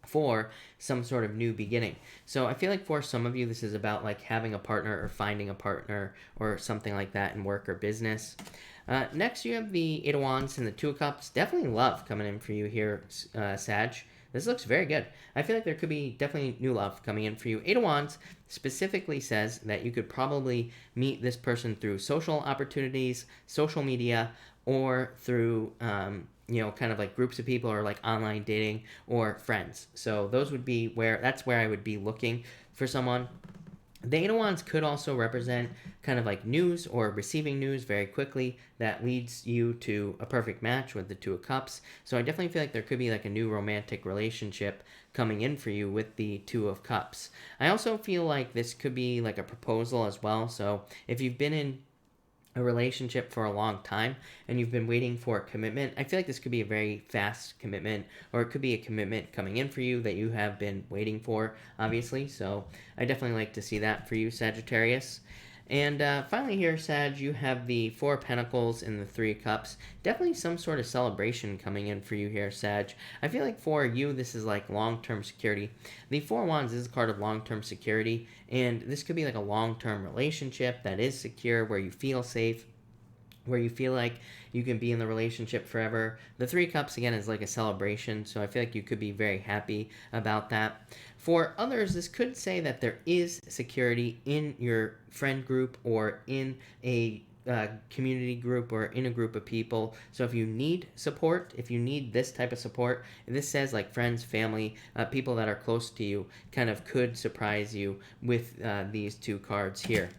for some sort of new beginning. So I feel like for some of you, this is about like having a partner or finding a partner or something like that in work or business. Next, you have the 8 of Wands and the 2 of Cups. Definitely love coming in for you here, Sag. This looks very good. I feel like there could be definitely new love coming in for you. 8 of Wands specifically says that you could probably meet this person through social opportunities, social media, or through kind of like groups of people or like online dating or friends. So those would be that's where I would be looking for someone. The 8 of Wands could also represent kind of like news or receiving news very quickly that leads you to a perfect match with the 2 of Cups. So I definitely feel like there could be like a new romantic relationship coming in for you with the 2 of Cups. I also feel like this could be like a proposal as well. So if you've been in a relationship for a long time and you've been waiting for a commitment, I feel like this could be a very fast commitment, or it could be a commitment coming in for you that you have been waiting for, obviously. So I definitely like to see that for you, Sagittarius. And finally here, Sag, you have the 4 of Pentacles and the 3 of Cups. Definitely some sort of celebration coming in for you here, Sag. I feel like for you, this is like long-term security. The 4 of Wands is a card of long-term security, and this could be like a long-term relationship that is secure, where you feel safe, where you feel like you can be in the relationship forever. The 3 of Cups, again, is like a celebration, so I feel like you could be very happy about that. For others, this could say that there is security in your friend group or in a community group or in a group of people. So if you need support, if you need this type of support, this says like friends, family, people that are close to you kind of could surprise you with these 2 cards here.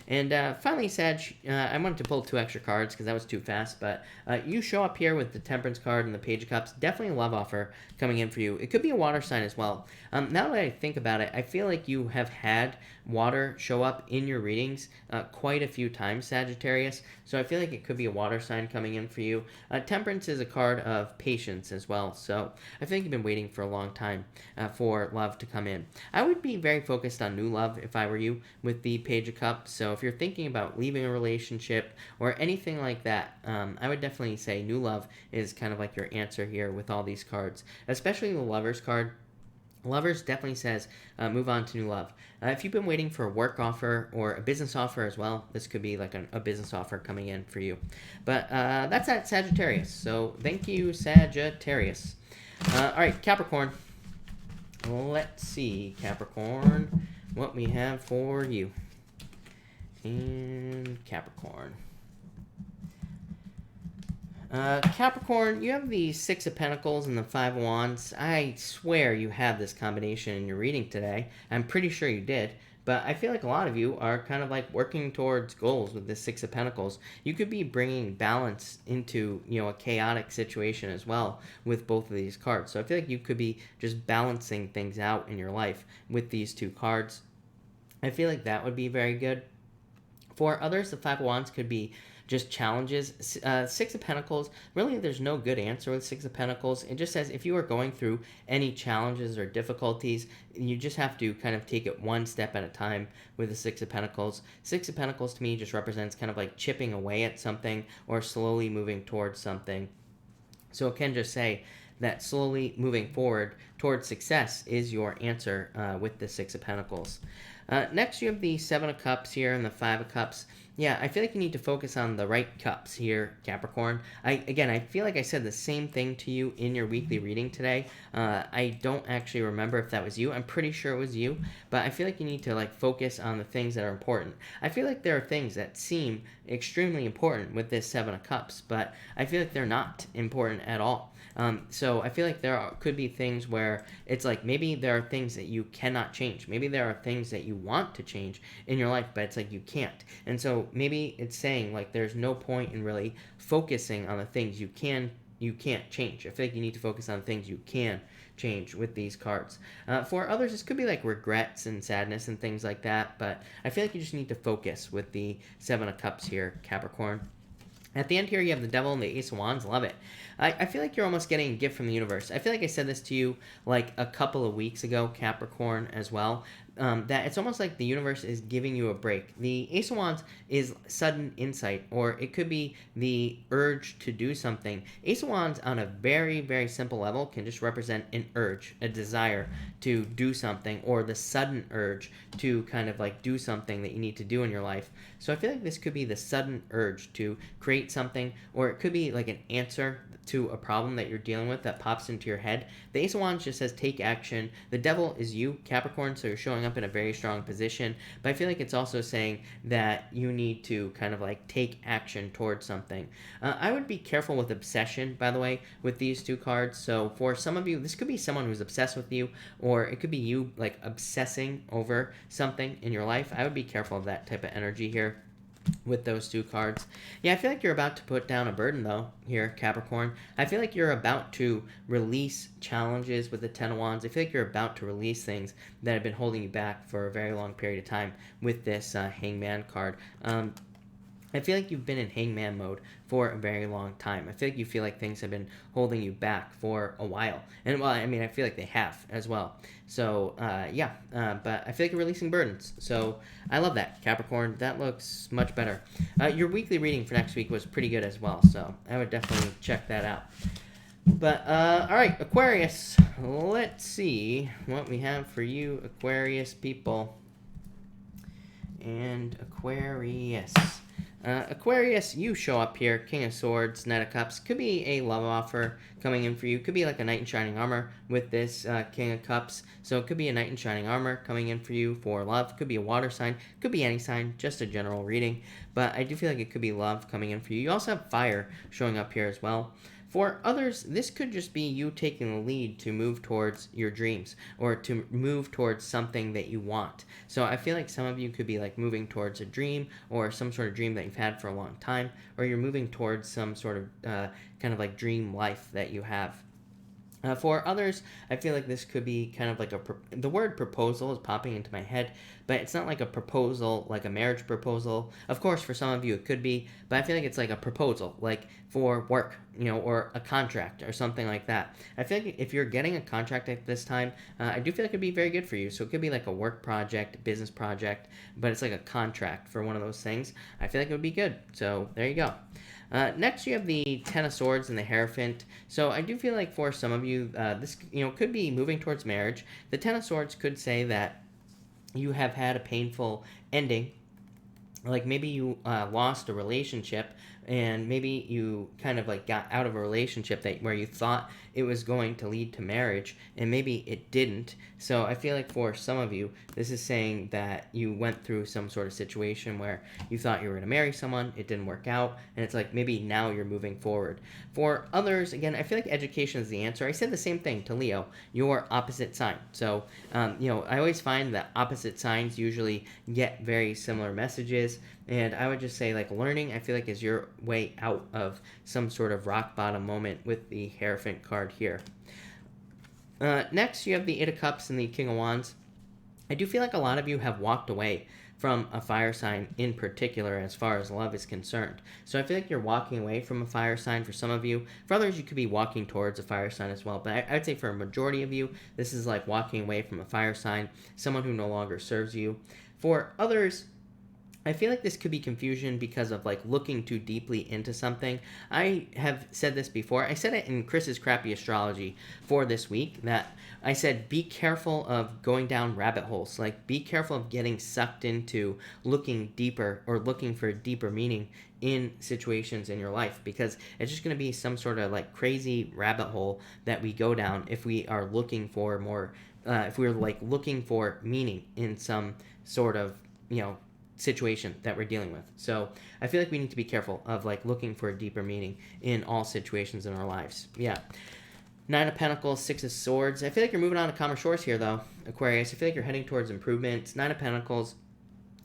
And finally, Sag, I wanted to pull 2 extra cards because that was too fast, but you show up here with the Temperance card and the Page of Cups. Definitely a love offer coming in for you. It could be a water sign as well. Now that I think about it, I feel like you have had water show up in your readings quite a few times, Sagittarius. So I feel like it could be a water sign coming in for you. Temperance is a card of patience as well. So I think you've been waiting for a long time for love to come in. I would be very focused on new love if I were you with the Page of Cups. So if you're thinking about leaving a relationship or anything like that, I would definitely say new love is kind of like your answer here with all these cards, especially the Lovers card. Lovers definitely says move on to new love. If you've been waiting for a work offer or a business offer as well, this could be like a business offer coming in for you. But that's that, Sagittarius. So thank you, Sagittarius. All right, Capricorn. Let's see, Capricorn, what we have for you. And Capricorn. Capricorn, you have the 6 of Pentacles and the 5 of Wands. I swear you have this combination in your reading today. I'm pretty sure you did. but I feel like a lot of you are kind of like working towards goals with this Six of Pentacles. You could be bringing balance into, a chaotic situation as well with both of these cards. So I feel like you could be just balancing things out in your life with these two cards. I feel like that would be very good. For others, the Five of Wands could be just challenges. Six of Pentacles, really there's no good answer with Six of Pentacles. It just says if you are going through any challenges or difficulties, you just have to kind of take it one step at a time with the Six of Pentacles. Six of Pentacles to me just represents kind of like chipping away at something or slowly moving towards something. So it can just say that slowly moving forward towards success is your answer with the Six of Pentacles. Next, you have the Seven of Cups here and the Five of Cups. Yeah, I feel like you need to focus on the right cups here, Capricorn. I feel like I said the same thing to you in your weekly reading today. I don't actually remember if that was you. I'm pretty sure it was you, but I feel like you need to focus on the things that are important. I feel like there are things that seem extremely important with this Seven of Cups, but I feel like they're not important at all. So I feel like could be things where it's like maybe there are things that you cannot change. Maybe there are things that you want to change in your life, but it's like you can't. And so maybe it's saying like there's no point in really focusing on the things you can't change. I feel like you need to focus on things you can change with these cards. For others, this could be like regrets and sadness and things like that, but I feel like you just need to focus with the Seven of Cups here, Capricorn. At the end here, you have the Devil and the Ace of Wands. Love it. I feel like you're almost getting a gift from the universe. I feel like I said this to you like a couple of weeks ago, Capricorn, as well. That it's almost like the universe is giving you a break. The Ace of Wands is sudden insight, or it could be the urge to do something. Ace of Wands on a very, very simple level can just represent an urge, a desire to do something, or the sudden urge to kind of like do something that you need to do in your life. So I feel like this could be the sudden urge to create something, or it could be like an answer to a problem that you're dealing with that pops into your head. The Ace of Wands just says take action. The Devil is you, Capricorn, so you're showing up in a very strong position, but I feel like it's also saying that you need to kind of like take action towards something. I would be careful with obsession, by the way, with these two cards. So for some of you, this could be someone who's obsessed with you, or it could be you like obsessing over something in your life. I would be careful of that type of energy here with those two cards. Yeah, I feel like you're about to put down a burden, though, here, Capricorn. I feel like you're about to release challenges with the Ten of Wands. I feel like you're about to release things that have been holding you back for a very long period of time with this Hangman card. I feel like you've been in hangman mode for a very long time. I feel like you feel like things have been holding you back for a while. And, well, I mean, I feel like they have as well. So, but I feel like you're releasing burdens. So, I love that, Capricorn. That looks much better. Your weekly reading for next week was pretty good as well. So, I would definitely check that out. But, all right, Aquarius. Let's see what we have for you, Aquarius people. And Aquarius. Aquarius, you show up here, King of Swords, Knight of Cups. Could be a love offer coming in for you. Could be like a Knight in Shining Armor with this King of Cups. So it could be a Knight in Shining Armor coming in for you for love. Could be a water sign. Could be any sign, just a general reading. But I do feel like it could be love coming in for you. You also have fire showing up here as well. For others, this could just be you taking the lead to move towards your dreams or to move towards something that you want. So I feel like some of you could be like moving towards a dream or some sort of dream that you've had for a long time, or you're moving towards some sort of kind of like dream life that you have. For others, I feel like this could be kind of like the word proposal is popping into my head, but it's not like a proposal, like a marriage proposal. Of course, for some of you it could be, but I feel like it's like a proposal, like for work, or a contract or something like that. I feel like if you're getting a contract at this time, I do feel like it'd be very good for you. So it could be like a work project, business project, but it's like a contract for one of those things. I feel like it would be good. So there you go. Next, you have the Ten of Swords and the Hierophant. So I do feel like for some of you, this could be moving towards marriage. The Ten of Swords could say that you have had a painful ending like maybe you lost a relationship, and maybe you kind of like got out of a relationship that where you thought it was going to lead to marriage, and maybe it didn't. So I feel like for some of you, this is saying that you went through some sort of situation where you thought you were going to marry someone, it didn't work out, and it's like maybe now you're moving forward. For others, again, I feel like education is the answer. I said the same thing to Leo, your opposite sign. So I always find that opposite signs usually get very similar messages, and I would just say like learning, I feel like, is your way out of some sort of rock bottom moment with the Hierophant card here. Next, you have the Eight of Cups and the King of Wands. I do feel like a lot of you have walked away from a fire sign in particular as far as love is concerned. So I feel like you're walking away from a fire sign for some of you. For others, you could be walking towards a fire sign as well. But I'd say for a majority of you, this is like walking away from a fire sign, someone who no longer serves you. For others, I feel like this could be confusion because of like looking too deeply into something. I have said this before. I said it in Chris's Crappy Astrology for this week, that I said be careful of going down rabbit holes. Like be careful of getting sucked into looking deeper or looking for deeper meaning in situations in your life, because it's just going to be some sort of like crazy rabbit hole that we go down if we are looking for more, if we're like looking for meaning in some sort of, situation that we're dealing with. So I feel like we need to be careful of like looking for a deeper meaning in all situations in our lives. Yeah. Nine of Pentacles, Six of Swords. I feel like you're moving on to calmer shores here, though, Aquarius. I feel like you're heading towards improvement. Nine of Pentacles,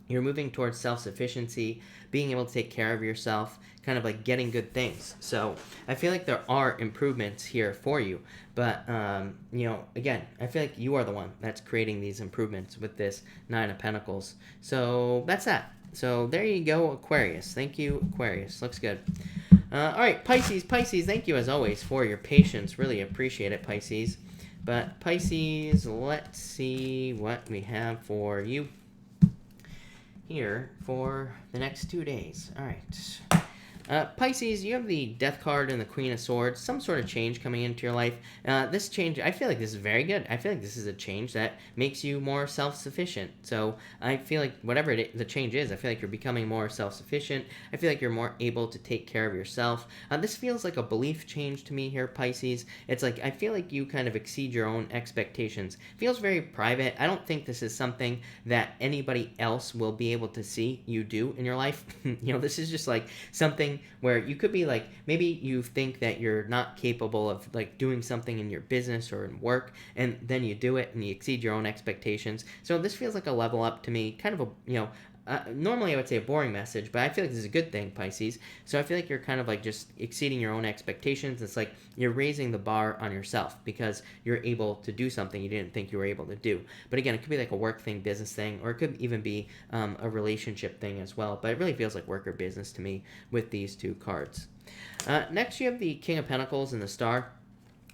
you're moving towards self-sufficiency, being able to take care of yourself, kind of like getting good things. So I feel like there are improvements here for you. But, again, I feel like you are the one that's creating these improvements with this Nine of Pentacles. So that's that. So there you go, Aquarius. Thank you, Aquarius. Looks good. All right, Pisces. Pisces, thank you as always for your patience. Really appreciate it, Pisces. But Pisces, let's see what we have for you here for the next 2 days. All right. Pisces, you have the Death card and the Queen of Swords. Some sort of change coming into your life. This change, I feel like this is very good. I feel like this is a change that makes you more self-sufficient. So I feel like whatever the change is, I feel like you're becoming more self-sufficient. I feel like you're more able to take care of yourself. This feels like a belief change to me here, Pisces. It's like I feel like you kind of exceed your own expectations. It feels very private. I don't think this is something that anybody else will be able to see you do in your life. This is just like something where you could be like, maybe you think that you're not capable of like doing something in your business or in work, and then you do it and you exceed your own expectations. So this feels like a level up to me, kind of a, normally I would say a boring message, but I feel like this is a good thing, Pisces. So I feel like you're kind of like just exceeding your own expectations. It's like you're raising the bar on yourself because you're able to do something you didn't think you were able to do. But again, it could be like a work thing, business thing, or it could even be a relationship thing as well. But it really feels like work or business to me with these two cards. Next, you have the King of Pentacles and the Star.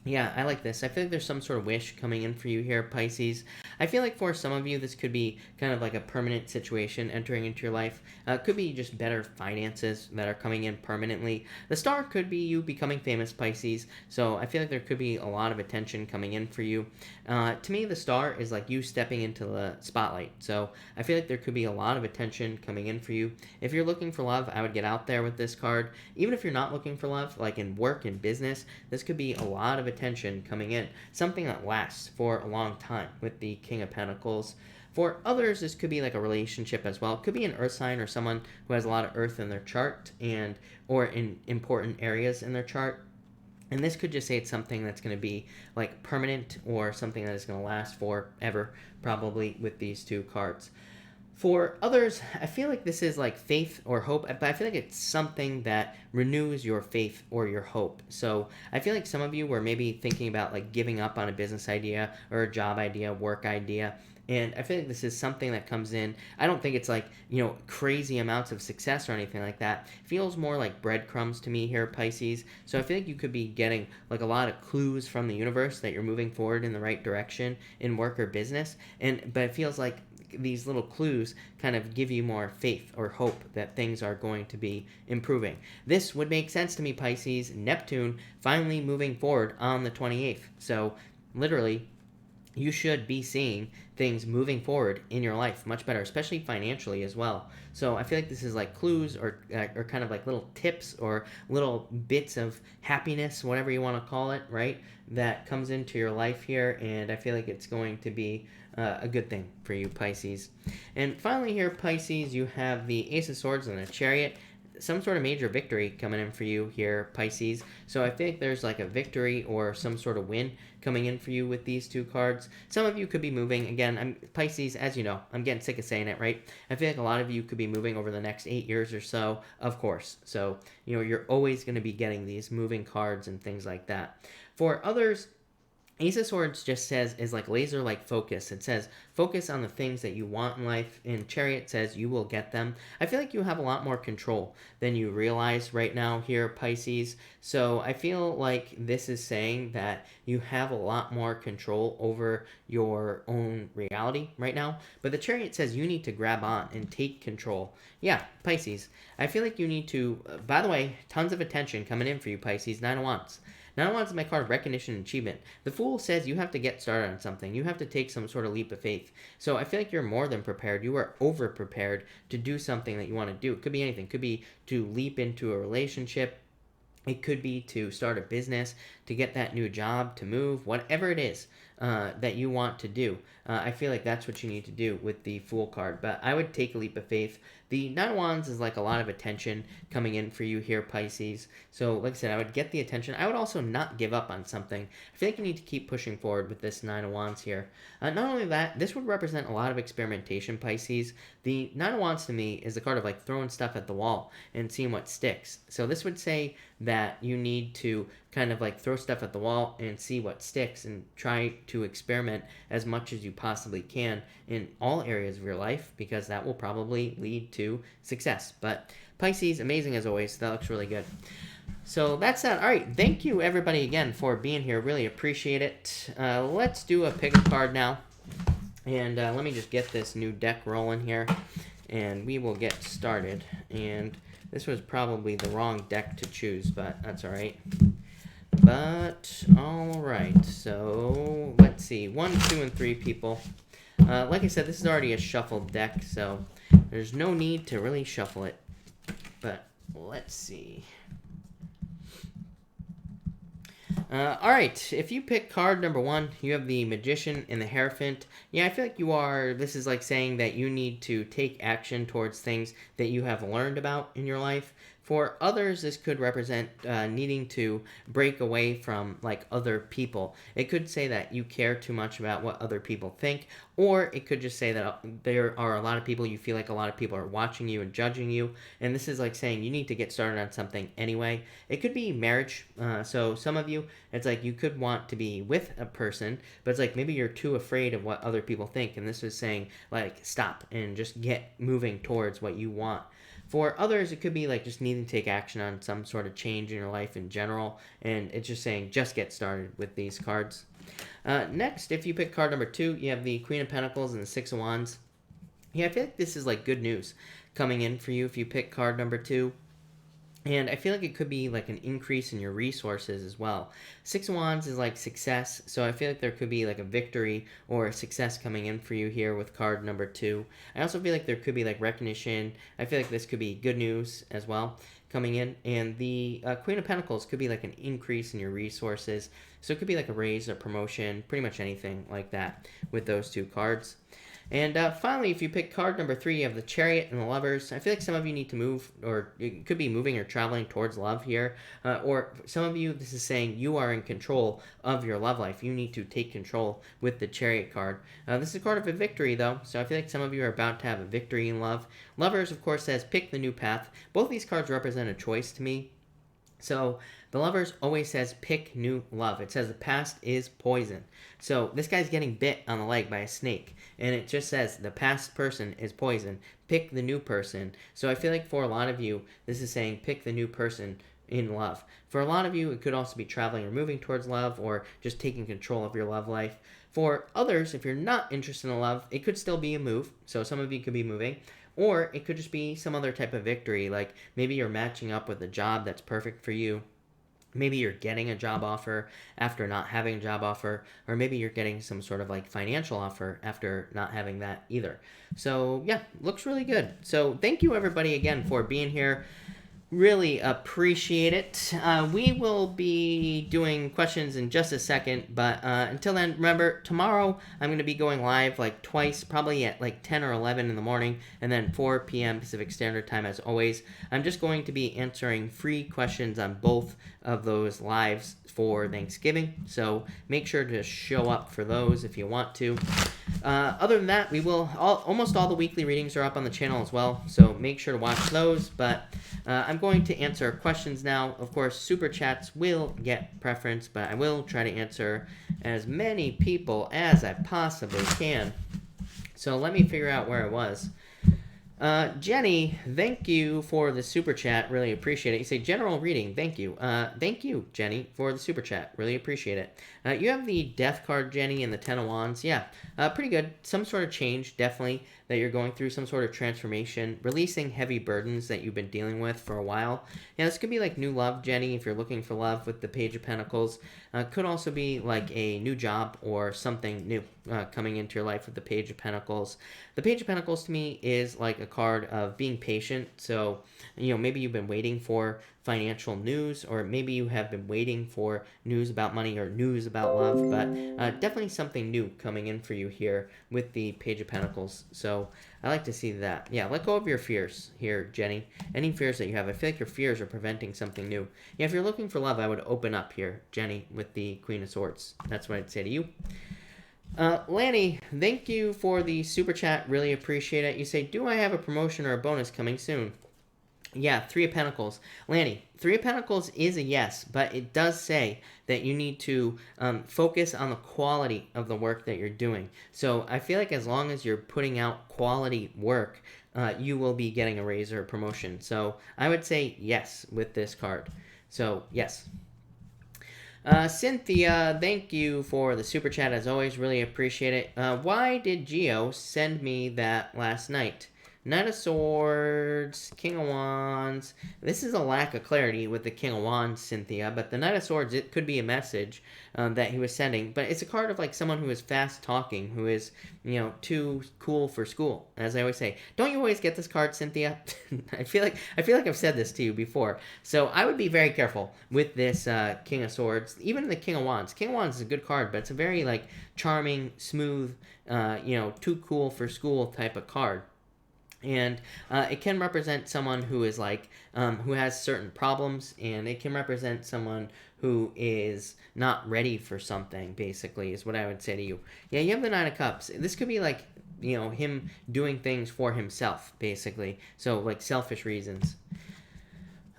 Yeah, I like this. I feel like there's some sort of wish coming in for you here, Pisces. I feel like for some of you, this could be kind of like a permanent situation entering into your life. It could be just better finances that are coming in permanently. The Star could be you becoming famous, Pisces. So I feel like there could be a lot of attention coming in for you. To me, the Star is like you stepping into the spotlight. So I feel like there could be a lot of attention coming in for you. If you're looking for love, I would get out there with this card. Even if you're not looking for love, like in work and business, this could be a lot of attention coming in. Something that lasts for a long time with the King of Pentacles. For others, this could be like a relationship as well. It could be an earth sign or someone who has a lot of earth in their chart or in important areas in their chart. And this could just say it's something that's going to be like permanent or something that is going to last forever, probably with these two cards. For others, I feel like this is like faith or hope, but I feel like it's something that renews your faith or your hope. So I feel like some of you were maybe thinking about like giving up on a business idea or a job idea, work idea. And I feel like this is something that comes in. I don't think it's like, crazy amounts of success or anything like that. It feels more like breadcrumbs to me here, Pisces. So I feel like you could be getting like a lot of clues from the universe that you're moving forward in the right direction in work or business. But it feels like these little clues kind of give you more faith or hope that things are going to be improving. This would make sense to me, Pisces. Neptune finally moving forward on the 28th. So literally, you should be seeing things moving forward in your life much better, especially financially as well. So I feel like this is like clues or kind of like little tips or little bits of happiness, whatever you want to call it, right? That comes into your life here, and I feel like it's going to be a good thing for you, Pisces. And finally here, Pisces, you have the Ace of Swords and the Chariot. Some sort of major victory coming in for you here, Pisces. So I think there's like a victory or some sort of win coming in for you with these two cards. Some of you could be moving. Again, Pisces, as you know, I'm getting sick of saying it, right? I feel like a lot of you could be moving over the next 8 years or so, of course. So, you're always going to be getting these moving cards and things like that. For others, Ace of Swords just says is like laser-like focus. It says focus on the things that you want in life, and Chariot says you will get them. I feel like you have a lot more control than you realize right now here, Pisces. So I feel like this is saying that you have a lot more control over your own reality right now. But the Chariot says you need to grab on and take control. Yeah, Pisces. I feel like you need to, by the way, tons of attention coming in for you, Pisces. 9 of Wands. 9 of Wands is my card of recognition and achievement. The Fool says you have to get started on something. You have to take some sort of leap of faith. So I feel like you're more than prepared. You are over prepared to do something that you want to do. It could be anything. It could be to leap into a relationship. It could be to start a business, to get that new job, to move, whatever it is that you want to do. I feel like that's what you need to do with the Fool card. But I would take a leap of faith. The 9 of Wands is like a lot of attention coming in for you here, Pisces. So like I said, I would get the attention. I would also not give up on something. I feel like you need to keep pushing forward with this 9 of Wands here. Not only that, this would represent a lot of experimentation, Pisces. The 9 of Wands to me is the card of like throwing stuff at the wall and seeing what sticks. So this would say that you need to kind of like throw stuff at the wall and see what sticks and try to experiment as much as you possibly can in all areas of your life, because that will probably lead to success. But Pisces, amazing as always. That looks really good. So that's that. All right, thank you everybody again for being here. Really appreciate it. Let's do a pick a card now. And let me just get this new deck rolling here, and we will get started. And this was probably the wrong deck to choose, but that's all right. But, all right, so let's see. 1, 2, and 3 people. Like I said, this is already a shuffled deck, so there's no need to really shuffle it. But let's see. All right, if you pick card number 1, you have the Magician and the Hierophant. Yeah, I feel like you are, this is like saying that you need to take action towards things that you have learned about in your life. For others, this could represent needing to break away from like other people. It could say that you care too much about what other people think, or it could just say that there are a lot of people, you feel like a lot of people are watching you and judging you, and this is like saying you need to get started on something anyway. It could be marriage. So some of you, it's like you could want to be with a person, but it's like maybe you're too afraid of what other people think, and this is saying like stop and just get moving towards what you want. For others, it could be like just needing to take action on some sort of change in your life in general, and it's just saying just get started with these cards. Next, if you pick card number 2, you have the Queen of Pentacles and the 6 of Wands. Yeah, I feel like this is like good news coming in for you if you pick card number 2. And I feel like it could be like an increase in your resources as well. 6 of Wands is like success, so I feel like there could be like a victory or a success coming in for you here with card number 2. I also feel like there could be like recognition. I feel like this could be good news as well coming in. And the Queen of Pentacles could be like an increase in your resources. So it could be like a raise, a promotion, pretty much anything like that with those 2 cards. And finally, if you pick card number 3, you have the Chariot and the Lovers. I feel like some of you need to move, or it could be moving or traveling towards love here. Or some of you, this is saying you are in control of your love life. You need to take control with the Chariot card. This is a card of a victory, though, so I feel like some of you are about to have a victory in love. Lovers, of course, says pick the new path. Both these cards represent a choice to me. So the Lovers always says pick new love. It says the past is poison. So this guy's getting bit on the leg by a snake, and it just says the past person is poison. Pick the new person. So I feel like for a lot of you, this is saying pick the new person in love. For a lot of you, it could also be traveling or moving towards love, or just taking control of your love life. For others, if you're not interested in love, it could still be a move. So some of you could be moving. Or it could just be some other type of victory, like maybe you're matching up with a job that's perfect for you. Maybe you're getting a job offer after not having a job offer, or maybe you're getting some sort of like financial offer after not having that either. So yeah, looks really good. So thank you everybody again for being here. Really appreciate it. We will be doing questions in just a second, but until then, remember, tomorrow I'm going to be going live like twice, probably at like 10 or 11 in the morning, and then 4 p.m. Pacific Standard Time as always. I'm just going to be answering free questions on both of those lives for Thanksgiving, so make sure to show up for those if you want to. Other than that, we will almost all the weekly readings are up on the channel as well, so make sure to watch those. But I'm going to answer questions now. Of course, super chats will get preference, but I will try to answer as many people as I possibly can. So let me figure out where I was. Jenny, thank you for the super chat. Really appreciate it. You say general reading. Thank you. Thank you, Jenny, for the super chat. Really appreciate it. You have the death card, Jenny, and the 10 of wands. Yeah, pretty good. Some sort of change, definitely, that you're going through, some sort of transformation, releasing heavy burdens that you've been dealing with for a while. Yeah, this could be like new love, Jenny, if you're looking for love with the Page of Pentacles. Could also be like a new job or something new coming into your life with the Page of Pentacles. The Page of Pentacles to me is like a card of being patient. So, you know, maybe you've been waiting for financial news, or maybe you have been waiting for news about money or news about love, but definitely something new coming in for you here with the Page of Pentacles. So I like to see that. Yeah, let go of your fears here, Jenny. Any fears that you have. I feel like your fears are preventing something new. Yeah, if you're looking for love, I would open up here, Jenny, with the Queen of Swords. That's what I'd say to you. Lanny, thank you for the super chat. Really appreciate it. You say, do I have a promotion or a bonus coming soon? Yeah, Three of Pentacles. Lanny, Three of Pentacles is a yes, but it does say that you need to focus on the quality of the work that you're doing. So I feel like as long as you're putting out quality work, you will be getting a raise or a promotion. So I would say yes with this card. So yes. Cynthia, thank you for the super chat as always. Really appreciate it. Why did Geo send me that last night? Knight of Swords, King of Wands. This is a lack of clarity with the King of Wands, Cynthia, but the Knight of Swords, it could be a message that he was sending, but it's a card of like someone who is fast talking, who is, you know, too cool for school, as I always say. Don't you always get this card, Cynthia? I feel like I've said this to you before. So I would be very careful with this King of Swords, even the King of Wands. King of Wands is a good card, but it's a very like charming, smooth, you know, too cool for school type of card. And it can represent someone who is like, who has certain problems, and it can represent someone who is not ready for something, basically, is what I would say to you. Yeah, you have the Nine of Cups. This could be like, you know, him doing things for himself, basically. So, like, selfish reasons.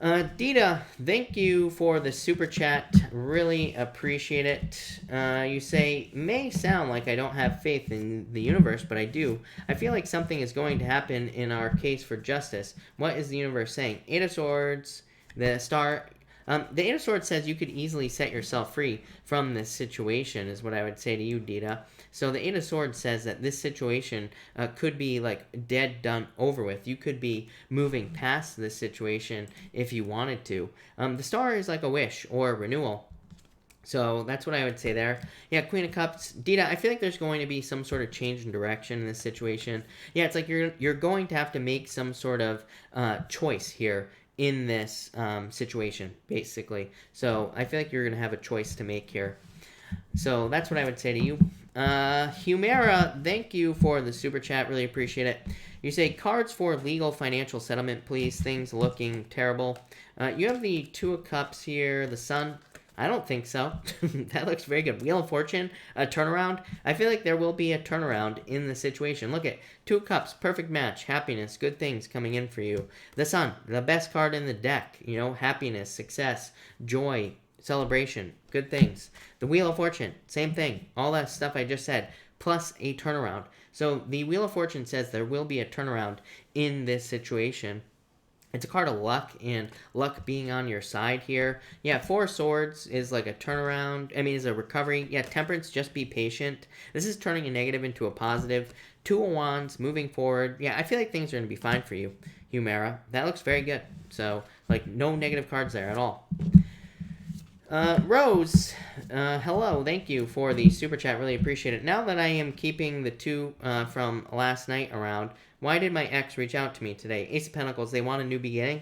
Dita, thank you for the super chat. Really appreciate it. You say, may sound like I don't have faith in the universe, but I do. I feel like something is going to happen in our case for justice. What is the universe saying? Eight of Swords, the Star. The Eight of Swords says you could easily set yourself free from this situation, is what I would say to you, Dita. So the Eight of Swords says that this situation could be like dead, done, over with. You could be moving past this situation if you wanted to. The Star is like a wish or a renewal. So that's what I would say there. Yeah, Queen of Cups. Dita, I feel like there's going to be some sort of change in direction in this situation. Yeah, it's like you're going to have to make some sort of choice here in this situation, basically. So I feel like you're going to have a choice to make here. So that's what I would say to you. Humera, thank you for the super chat. Really appreciate it. You say, cards for legal financial settlement, please. Things looking terrible. You have the Two of Cups here, the Sun. I don't think so. That looks very good. Wheel of Fortune, a turnaround. I feel like there will be a turnaround in the situation. Look at Two of Cups, perfect match, happiness, good things coming in for you. The Sun, the best card in the deck. You know, happiness, success, joy, celebration, good things. The Wheel of Fortune, same thing. All that stuff I just said, plus a turnaround. So the Wheel of Fortune says there will be a turnaround in this situation. It's a card of luck, and luck being on your side here. Yeah, Four of Swords is like a turnaround. I mean, is a recovery. Yeah, Temperance, just be patient. This is turning a negative into a positive. Two of Wands, moving forward. Yeah, I feel like things are going to be fine for you, Humera. That looks very good. So, like, no negative cards there at all. Rose, hello, thank you for the super chat, really appreciate it. Now that I am keeping the two from last night around, why did my ex reach out to me today? Ace of Pentacles, they want a new beginning,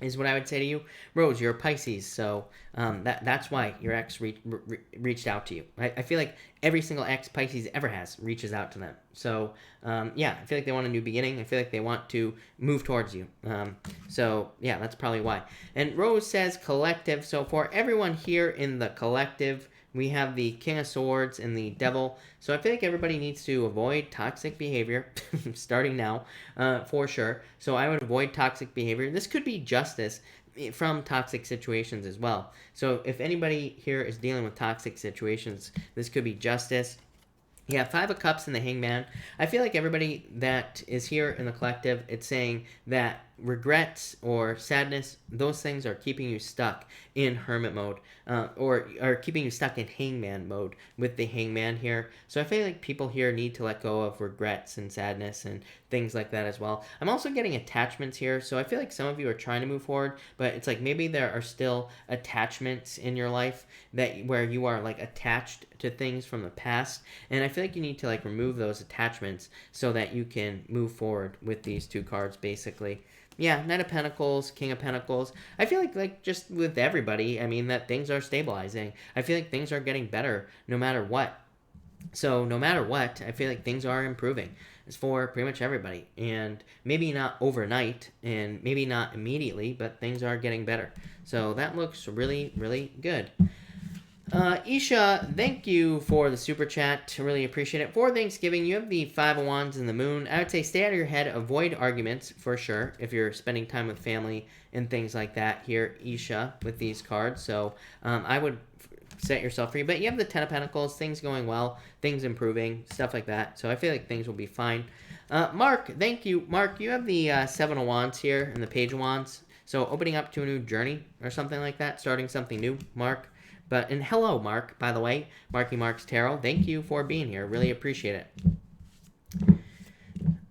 is what I would say to you. Rose, you're a Pisces, so that's why your ex reached out to you. I feel like every single ex Pisces ever has reaches out to them. So, yeah, I feel like they want a new beginning. I feel like they want to move towards you. So, yeah, that's probably why. And Rose says collective. So for everyone here in the collective, we have the King of Swords and the Devil. So I feel like everybody needs to avoid toxic behavior, starting now, for sure. So I would avoid toxic behavior. This could be justice from toxic situations as well. So if anybody here is dealing with toxic situations, this could be justice. Yeah, Five of Cups and the Hangman. I feel like everybody that is here in the collective, it's saying that regrets or sadness, those things are keeping you stuck in hermit mode, or are keeping you stuck in hangman mode with the hangman here. So I feel like people here need to let go of regrets and sadness and things like that as well. I'm also getting attachments here, so I feel like some of you are trying to move forward, but it's like maybe there are still attachments in your life that where you are like attached to things from the past, and I feel like you need to like remove those attachments so that you can move forward with these two cards basically. Yeah, Knight of Pentacles, King of Pentacles. I feel like just with everybody, I mean, that things are stabilizing. I feel like things are getting better no matter what. So no matter what, I feel like things are improving. It's for pretty much everybody. And maybe not overnight and maybe not immediately, but things are getting better. So that looks really, really good. Isha, thank you for the super chat. Really appreciate it. For Thanksgiving, you have the Five of Wands and the Moon. I would say stay out of your head. Avoid arguments for sure if you're spending time with family and things like that here, Isha, with these cards. So I would set yourself free. But you have the Ten of Pentacles, things going well, things improving, stuff like that. So I feel like things will be fine. Mark, thank you. Mark, you have the Seven of Wands here and the Page of Wands. So opening up to a new journey or something like that, starting something new, Mark. And hello, Mark, by the way. Marky Mark's Tarot. Thank you for being here. Really appreciate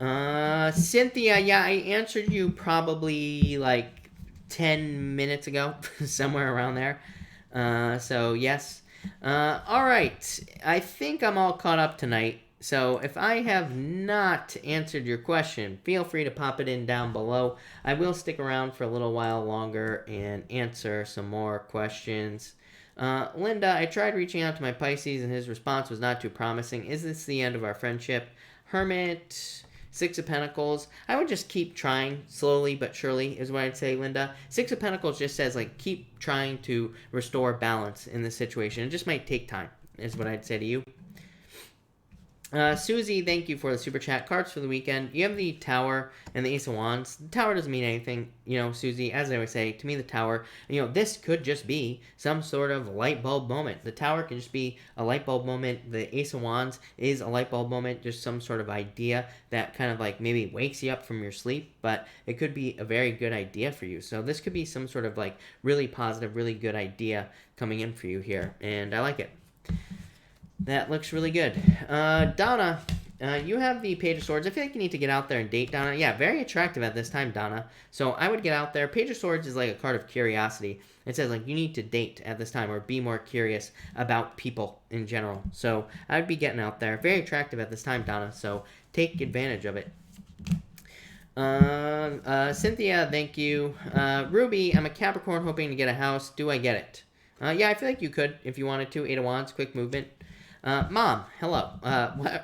it. Cynthia, yeah, I answered you probably like 10 minutes ago, somewhere around there. So, yes. All right. I think I'm all caught up tonight. So if I have not answered your question, feel free to pop it in down below. I will stick around for a little while longer and answer some more questions. Linda, I tried reaching out to my Pisces and his response was not too promising. Is this the end of our friendship? Hermit, Six of Pentacles. I would just keep trying slowly but surely is what I'd say, Linda. Six of Pentacles just says like keep trying to restore balance in this situation. It just might take time is what I'd say to you. Susie, thank you for the super chat. Cards for the weekend. You have the Tower and the Ace of Wands. The Tower doesn't mean anything, you know, Susie. As I always say, to me, the Tower, you know, this could just be some sort of light bulb moment. The Tower can just be a light bulb moment. The Ace of Wands is a light bulb moment, just some sort of idea that kind of like maybe wakes you up from your sleep, but it could be a very good idea for you. So this could be some sort of like really positive, really good idea coming in for you here, and I like it. That looks really good. Donna, you have the Page of Swords. I feel like you need to get out there and date, Donna. Yeah, very attractive at this time, Donna. So I would get out there. Page of Swords is like a card of curiosity. It says like you need to date at this time or be more curious about people in general. So I would be getting out there. Very attractive at this time, Donna. So take advantage of it. Cynthia, thank you. Ruby, I'm a Capricorn hoping to get a house. Do I get it? Yeah, I feel like you could if you wanted to. Eight of Wands, quick movement. Mom, hello.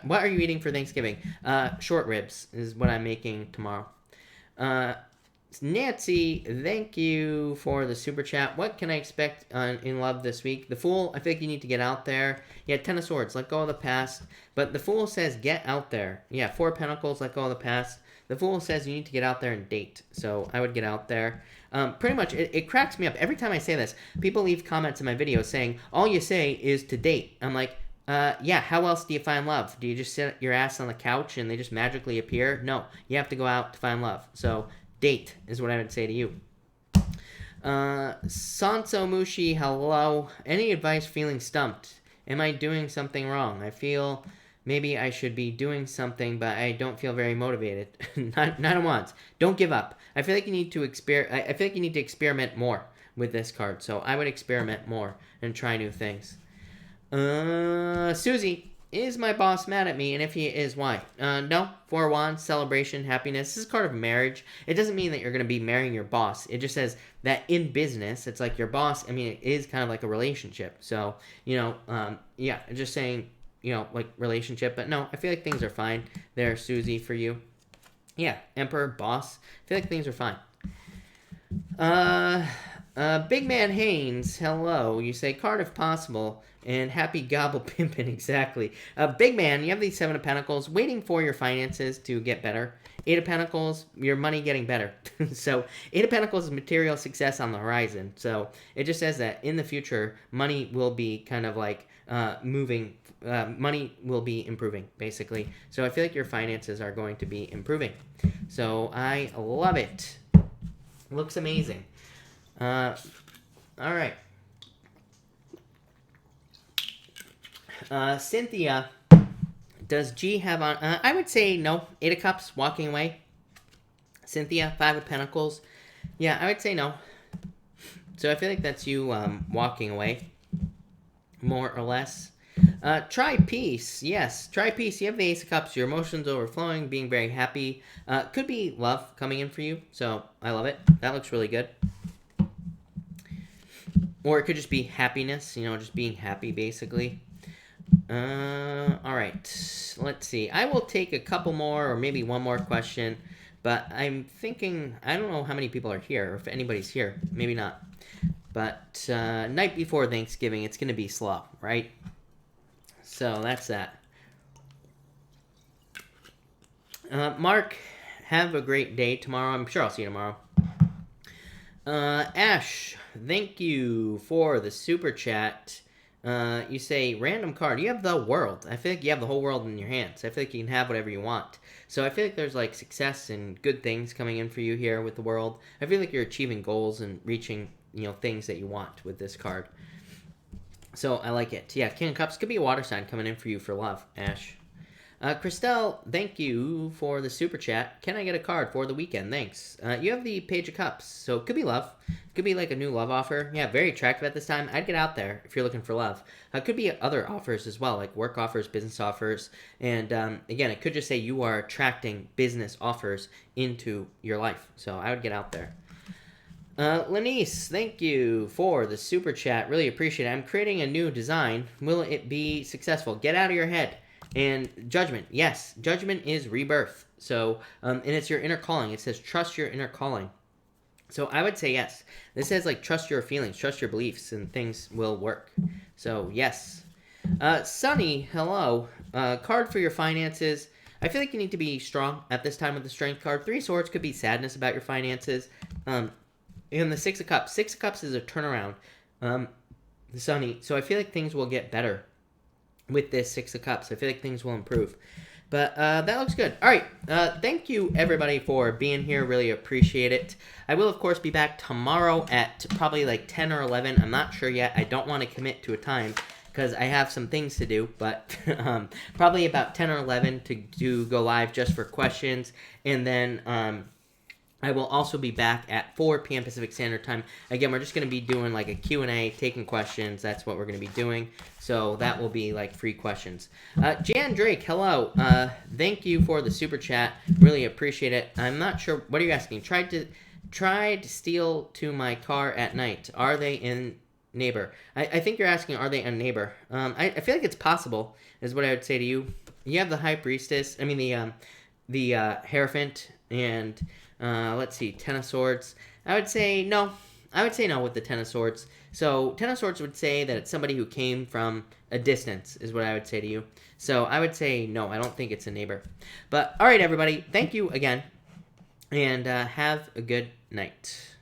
What are you eating for Thanksgiving? Short ribs is what I'm making tomorrow. Nancy, thank you for the super chat. What can I expect in love this week? The Fool, I feel like you need to get out there. Yeah, Ten of Swords, let go of the past. But the Fool says get out there. Yeah, Four of Pentacles, let go of the past. The Fool says you need to get out there and date. So I would get out there. Pretty much, it cracks me up. Every time I say this, people leave comments in my videos saying, all you say is to date. I'm like, yeah, how else do you find love? Do you just sit your ass on the couch and they just magically appear? No, you have to go out to find love. So, date is what I would say to you. Sanso Mushi, hello. Any advice feeling stumped? Am I doing something wrong? I feel maybe I should be doing something, but I don't feel very motivated. Not at once. Don't give up. I feel like you need to I feel like you need to experiment more with this card. So I would experiment more and try new things. Susie, is my boss mad at me? And if he is, why? No. Four of Wands, celebration, happiness. This is a card of marriage. It doesn't mean that you're going to be marrying your boss. It just says that in business, it's like your boss. I mean, it is kind of like a relationship. So, yeah, just saying, like relationship. But no, I feel like things are fine there, Susie, for you. Yeah, Emperor, boss. I feel like things are fine. Big Man Haynes, hello. You say card if possible, and happy gobble pimpin', exactly. Big Man, you have these 7 of Pentacles, waiting for your finances to get better. 8 of Pentacles, your money getting better. So, 8 of Pentacles is material success on the horizon. So, it just says that in the future, money will be kind of like moving, money will be improving, basically. So, I feel like your finances are going to be improving. So, I love it. Looks amazing. All right. Cynthia, does G have on... I would say no. 8 of Cups, walking away. Cynthia, 5 of Pentacles. Yeah, I would say no. So I feel like that's you walking away, more or less. Try peace. Yes, try peace. You have the Ace of Cups. Your emotions overflowing, being very happy. Could be love coming in for you. So I love it. That looks really good. Or it could just be happiness, just being happy, basically. All right. Let's see. I will take a couple more or maybe one more question. But I'm thinking, I don't know how many people are here, or if anybody's here. Maybe not. But night before Thanksgiving, it's going to be slow, right? So that's that. Mark, have a great day tomorrow. I'm sure I'll see you tomorrow. Ash, thank you for the super chat. You say, random card. You have the world. I feel like you have the whole world in your hands. I feel like you can have whatever you want. So I feel like there's like success and good things coming in for you here with the world. I feel like you're achieving goals and reaching, things that you want with this card. So I like it. Yeah, King of Cups could be a water sign coming in for you for love, Ash. Christelle, thank you for the super chat. Can I get a card for the weekend? Thanks. You have the Page of Cups, so it could be love. It could be like a new love offer. Yeah, very attractive at this time. I'd get out there if you're looking for love. It could be other offers as well, like work offers, business offers. And again, it could just say you are attracting business offers into your life. So I would get out there. Lanice, thank you for the super chat. Really appreciate it. I'm creating a new design. Will it be successful? Get out of your head. And judgment, yes, judgment is rebirth. So, and it's your inner calling. It says trust your inner calling. So I would say yes. This says like trust your feelings, trust your beliefs, and things will work. So yes. Sunny, hello. Card for your finances. I feel like you need to be strong at this time with the Strength card. 3 of Swords could be sadness about your finances. And the 6 of Cups. 6 of Cups is a turnaround. Sunny. So I feel like things will get better with this 6 of Cups. I feel like things will improve. But that looks good. All right. Thank you, everybody, for being here. Really appreciate it. I will, of course, be back tomorrow at probably like 10 or 11. I'm not sure yet. I don't want to commit to a time because I have some things to do. But probably about 10 or 11 to go live just for questions. And then I will also be back at 4 p.m. Pacific Standard Time. Again, we're just going to be doing like a Q&A, taking questions. That's what we're going to be doing. So that will be like free questions. Jan Drake, hello. Thank you for the super chat. Really appreciate it. I'm not sure. What are you asking? Tried to steal to my car at night. Are they in neighbor? I think you're asking, are they a neighbor? I feel like it's possible, is what I would say to you. You have the High Priestess. I mean, the Hierophant and... let's see, 10 of Swords. I would say no. I would say no with the 10 of Swords. So 10 of Swords would say that it's somebody who came from a distance is what I would say to you. So I would say no. I don't think it's a neighbor. But all right, everybody. Thank you again. And have a good night.